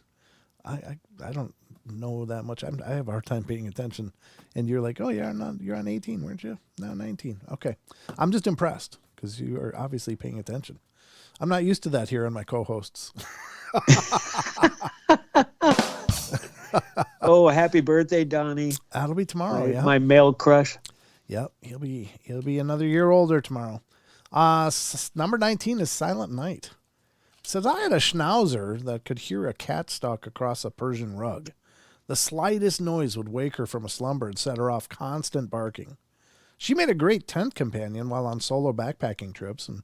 I don't know that much. I have a hard time paying attention. And you're like, oh yeah, you're on 18, weren't you? No, 19. Okay. I'm just impressed because you are obviously paying attention. I'm not used to that here on my co-hosts. Oh, happy birthday, Donnie. That'll be tomorrow. My male crush. Yep. He'll be another year older tomorrow. Number 19 is Silent Night. It says, I had a schnauzer that could hear a cat stalk across a Persian rug. The slightest noise would wake her from a slumber and set her off constant barking. She made a great tent companion while on solo backpacking trips, and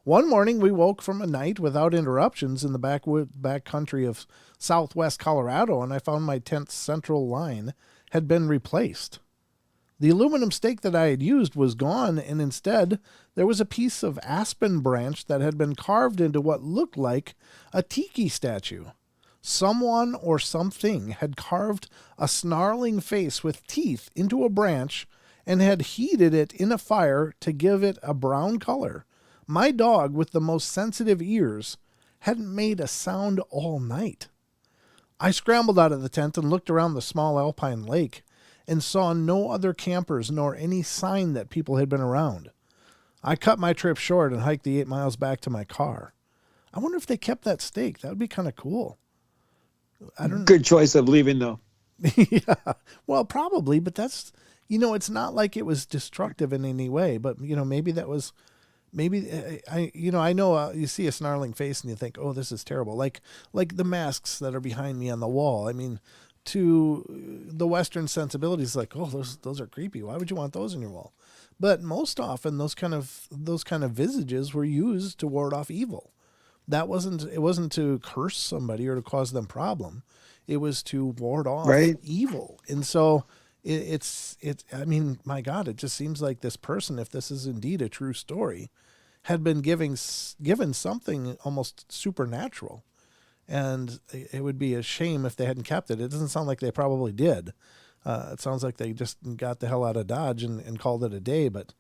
one morning we woke from a night without interruptions in the back country of southwest Colorado, and I found my tent's central line had been replaced. The aluminum stake that I had used was gone, and instead there was a piece of aspen branch that had been carved into what looked like a tiki statue. Someone or something had carved a snarling face with teeth into a branch and had heated it in a fire to give it a brown color. My dog, with the most sensitive ears, hadn't made a sound all night. I scrambled out of the tent and looked around the small alpine lake and saw no other campers nor any sign that people had been around. I cut my trip short and hiked the 8 miles back to my car. I wonder if they kept that stake. That would be kind of cool. Good choice of leaving, though. Yeah, well, probably, but that's, it's not like it was destructive in any way, but, maybe that was, I know you see a snarling face and you think, oh, this is terrible. Like the masks that are behind me on the wall. I mean, to the Western sensibilities, like, oh, those are creepy. Why would you want those in your wall? But most often those kind of visages were used to ward off evil. It wasn't to curse somebody or to cause them problem. It was to ward off evil. And so I mean, my God, it just seems like this person, if this is indeed a true story, had been given something almost supernatural. And it would be a shame if they hadn't kept it. It doesn't sound like they probably did. It sounds like they just got the hell out of Dodge and called it a day. But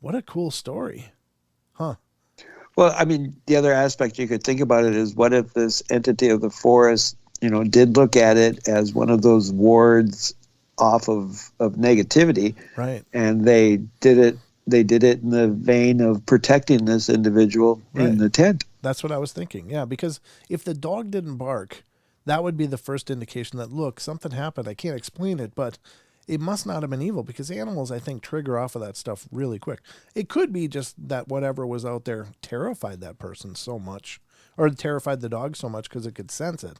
what a cool story. Huh. Well, I mean, the other aspect you could think about it is, what if this entity of the forest, did look at it as one of those wards off of negativity. Right. And they did it they did it in the vein of protecting this individual in the tent. That's what I was thinking. Yeah, because if the dog didn't bark, that would be the first indication that, look, something happened. I can't explain it, but it must not have been evil, because animals, I think, trigger off of that stuff really quick. It could be just that whatever was out there terrified that person so much, or terrified the dog so much because it could sense it.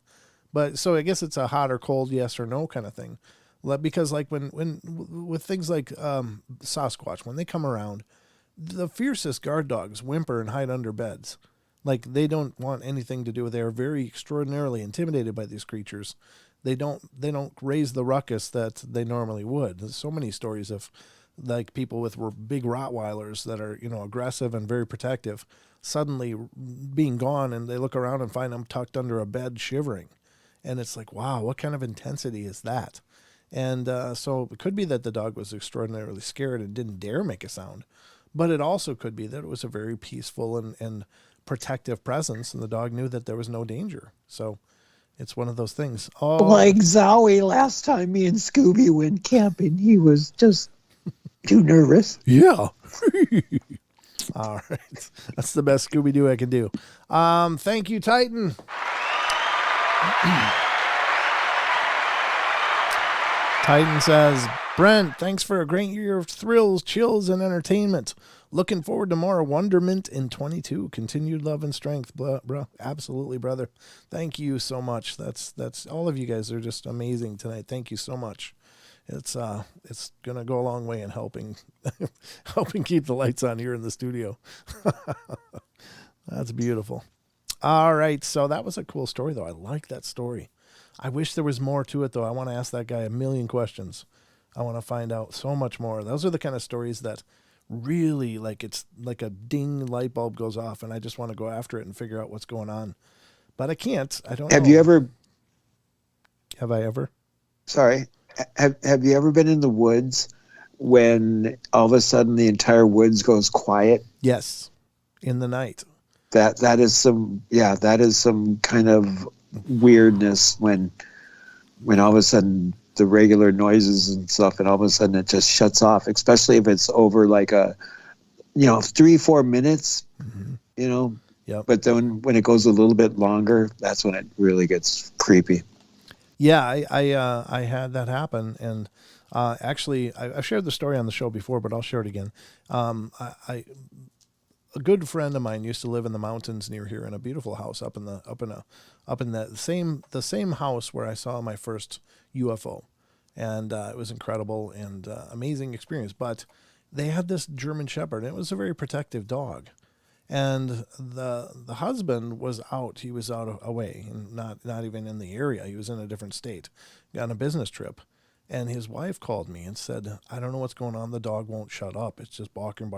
But so I guess it's a hot or cold, yes or no kind of thing. Because like when with things like Sasquatch, when they come around, the fiercest guard dogs whimper and hide under beds. Like, they don't want anything to do with it. They're very extraordinarily intimidated by these creatures. They don't raise the ruckus that they normally would. There's so many stories of like people with big Rottweilers that are, aggressive and very protective, suddenly being gone, and they look around and find them tucked under a bed shivering. And it's like, wow, what kind of intensity is that? And so it could be that the dog was extraordinarily scared and didn't dare make a sound. But it also could be that it was a very peaceful and protective presence, and the dog knew that there was no danger. So it's one of those things. Oh, like Zowie last time me and Scooby went camping. He was just too nervous. Yeah. All right. That's the best Scooby-Doo I can do. Thank you, Titan. Titan says, Brent, thanks for a great year of thrills, chills, and entertainment. Looking forward to more wonderment in 22. Continued love and strength, bro. Absolutely, brother. Thank you so much. That's all of you guys are just amazing tonight. Thank you so much. It's gonna go a long way in helping keep the lights on here in the studio. That's beautiful. All right, so that was a cool story, though. I like that story. I wish there was more to it, though. I want to ask that guy a million questions. I want to find out so much more. Those are the kind of stories that really, like, it's like a ding light bulb goes off, and I just want to go after it and figure out what's going on. But I can't. I don't know. Have I ever? Sorry. Have you ever been in the woods when all of a sudden the entire woods goes quiet? Yes. In the night. That is some kind of weirdness when all of a sudden the regular noises and stuff, and all of a sudden it just shuts off, especially if it's over like 3-4 minutes, Yep. But then when it goes a little bit longer, that's when it really gets creepy. Yeah, I had that happen, and actually I've shared the story on the show before, but I'll share it again. A good friend of mine used to live in the mountains near here in a beautiful house up in the same house where I saw my first UFO, and it was incredible and amazing experience. But they had this German Shepherd, and it was a very protective dog. And the husband was out. He was out away, and not even in the area. He was in a different state, on a business trip. And his wife called me and said, I don't know what's going on. The dog won't shut up. It's just barking.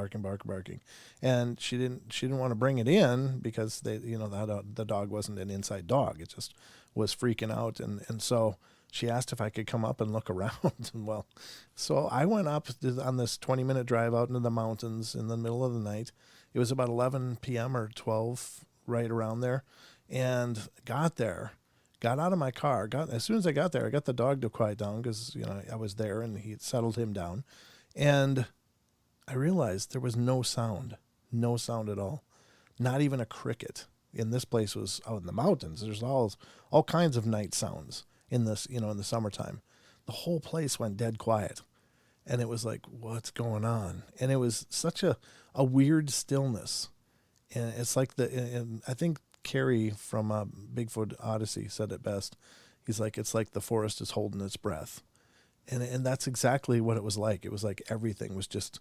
And she didn't want to bring it in because the dog wasn't an inside dog. It just was freaking out. And so she asked if I could come up and look around. And well, so I went up on this 20-minute drive out into the mountains in the middle of the night. It was about 11 p.m. or 12, right around there, and got there. Got out of my car. As soon as I got there, I got the dog to quiet down because I was there, and he settled him down. And I realized there was no sound at all, not even a cricket. And this place was out in the mountains. There's all kinds of night sounds in this, in the summertime. The whole place went dead quiet, and it was like, what's going on? And it was such a weird stillness, and it's like and I think Carrie from Bigfoot Odyssey said it best. He's like, it's like the forest is holding its breath. And that's exactly what it was like. It was like everything was just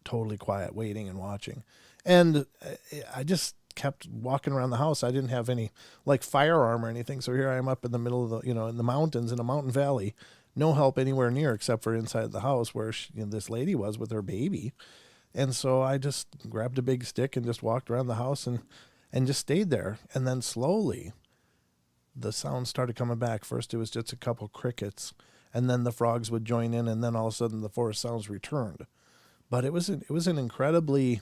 totally quiet, waiting and watching. And I just kept walking around the house. I didn't have any like firearm or anything. So here I am up in the middle of the, in the mountains, in a mountain valley, no help anywhere near except for inside the house where this lady was with her baby. And so I just grabbed a big stick and just walked around the house and just stayed there. And then slowly the sound started coming back. First it was just a couple crickets, and then the frogs would join in, and then all of a sudden the forest sounds returned. But it was an incredibly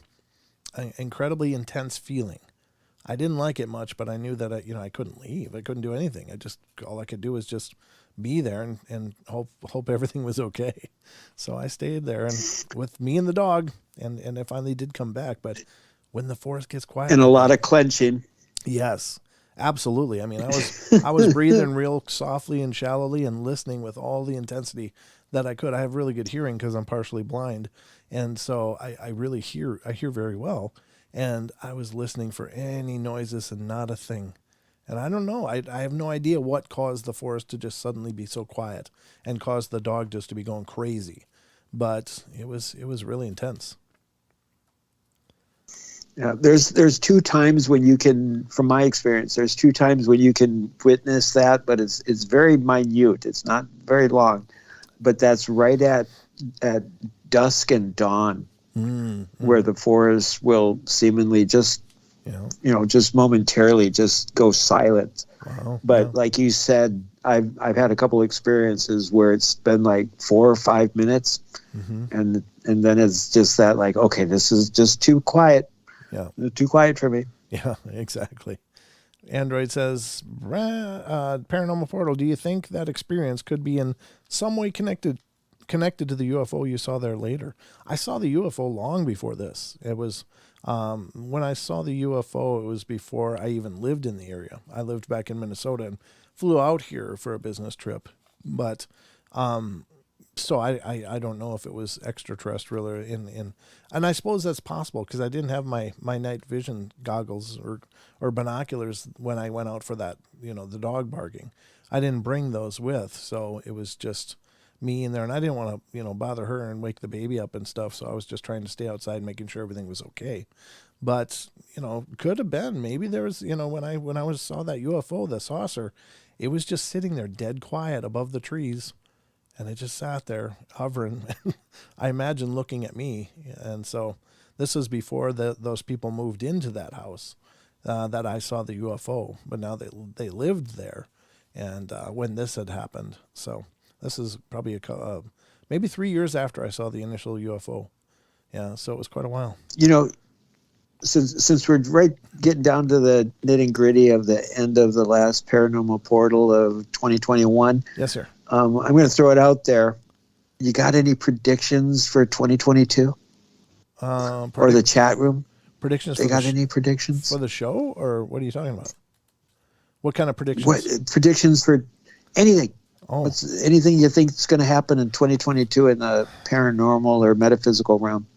intense feeling. I didn't like it much, but I knew that I couldn't leave. I couldn't do anything. All I could do was just be there and hope everything was okay. So I stayed there and with me and the dog, and I finally did come back. But when the forest gets quiet, And a lot of clenching. yes, absolutely. I mean, I was breathing real softly and shallowly and listening with all the intensity that I could. I have really good hearing because I'm partially blind, and so I really hear very well. And I was listening for any noises and not a thing. And I don't know. I have no idea what caused the forest to just suddenly be so quiet and caused the dog just to be going crazy. But it was really intense. Yeah, there's two times when you can, from my experience, there's two times when you can witness that, but it's very minute. It's not very long, but that's right at dusk and dawn, where the forest will seemingly just, just momentarily just go silent. Wow. But like you said, I've had a couple experiences where it's been like 4 or 5 minutes, and then it's just that like, okay, this is just too quiet. Yeah. Too quiet for me. Yeah, exactly. Android says, Paranormal Portal, do you think that experience could be in some way connected to the UFO you saw there later? I saw the UFO long before this. It was when I saw the UFO, it was before I even lived in the area. I lived back in Minnesota and flew out here for a business trip. But so I don't know if it was extraterrestrial or in and I suppose that's possible because I didn't have my night vision goggles or binoculars when I went out for that, the dog barking. I didn't bring those with, so it was just me in there, and I didn't want to, bother her and wake the baby up and stuff, so I was just trying to stay outside making sure everything was okay. But, could have been, maybe there was, when I saw that UFO, the saucer, it was just sitting there dead quiet above the trees. And it just sat there hovering, I imagine looking at me. And so this was before those people moved into that house that I saw the UFO. But now they lived there and when this had happened. So this is probably maybe 3 years after I saw the initial UFO. Yeah, so it was quite a while. Since we're getting down to the nitty gritty of the end of the last Paranormal Portal of 2021. Yes, sir. I'm going to throw it out there. You got any predictions for 2022? Or the chat room? Predictions? They got any predictions? For the show? Or what are you talking about? What kind of predictions? What predictions for anything? Oh. Anything you think is going to happen in 2022 in the paranormal or metaphysical realm?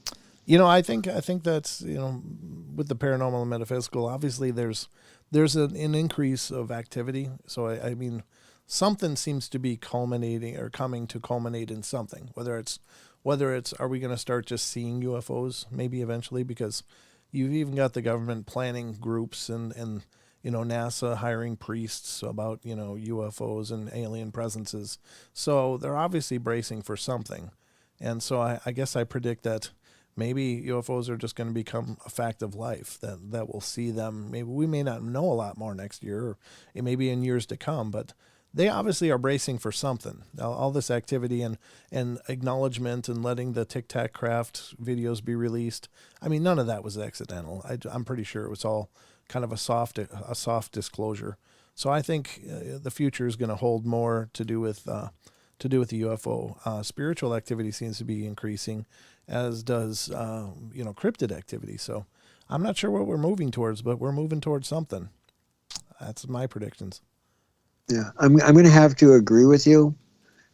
I think that's, with the paranormal and metaphysical, obviously there's an increase of activity. So, I mean, something seems to be culminating or coming to culminate in something, whether it's, are we going to start just seeing UFOs maybe eventually? Because you've even got the government planning groups and NASA hiring priests about, UFOs and alien presences. So they're obviously bracing for something. And so I guess I predict that maybe UFOs are just going to become a fact of life, that we'll see them. Maybe we may not know a lot more next year, or it may be in years to come, but they obviously are bracing for something. All this activity and acknowledgement and letting the Tic Tac Craft videos be released. I mean, none of that was accidental. I'm pretty sure it was all kind of a soft disclosure. So I think the future is going to hold more to do with the UFO. Spiritual activity seems to be increasing, as does cryptid activity. So I'm not sure what we're moving towards, but we're moving towards something. That's my predictions. Yeah, I'm going to have to agree with you,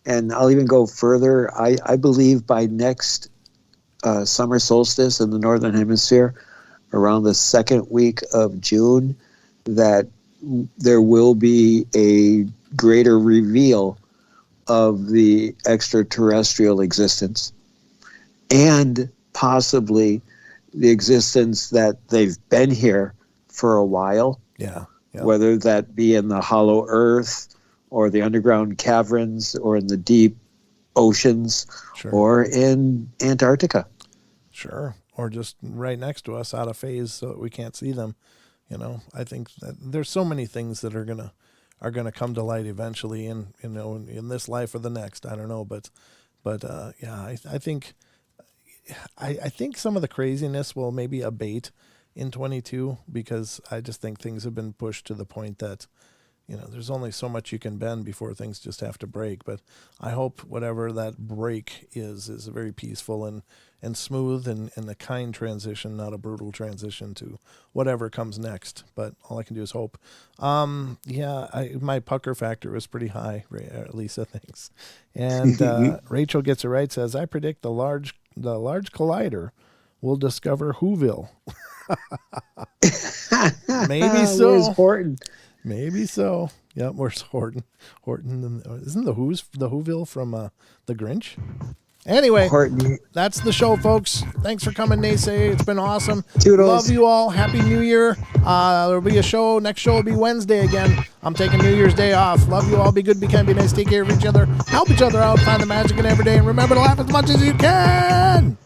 and I'll even go further. I believe by next summer solstice in the Northern Hemisphere, around the second week of June, that there will be a greater reveal of the extraterrestrial existence, and possibly the existence that they've been here for a while. Yeah. Yep. Whether that be in the hollow earth or the underground caverns or in the deep oceans, sure, or in Antarctica. Sure. Or just right next to us out of phase so that we can't see them. I think that there's so many things that are gonna come to light eventually in this life or the next. I don't know, but yeah, I think some of the craziness will maybe abate in 22, because I just think things have been pushed to the point that, there's only so much you can bend before things just have to break. But I hope whatever that break is a very peaceful and smooth and a kind transition, not a brutal transition to whatever comes next. But all I can do is hope. My pucker factor was pretty high, Lisa thinks. And Rachel gets it right, says, I predict the large collider will discover Whoville. Maybe so. Where's Horton? Maybe so. Yep, where's Horton? Isn't the Whoville from the Grinch? Anyway, Horton. That's the show, folks. Thanks for coming, Naysay. It's been awesome. Toodles. Love you all. Happy New Year. There'll be a show. Next show will be Wednesday again. I'm taking New Year's Day off. Love you all. Be good, be kind, be nice. Take care of each other. Help each other out. Find the magic in every day. And remember to laugh as much as you can.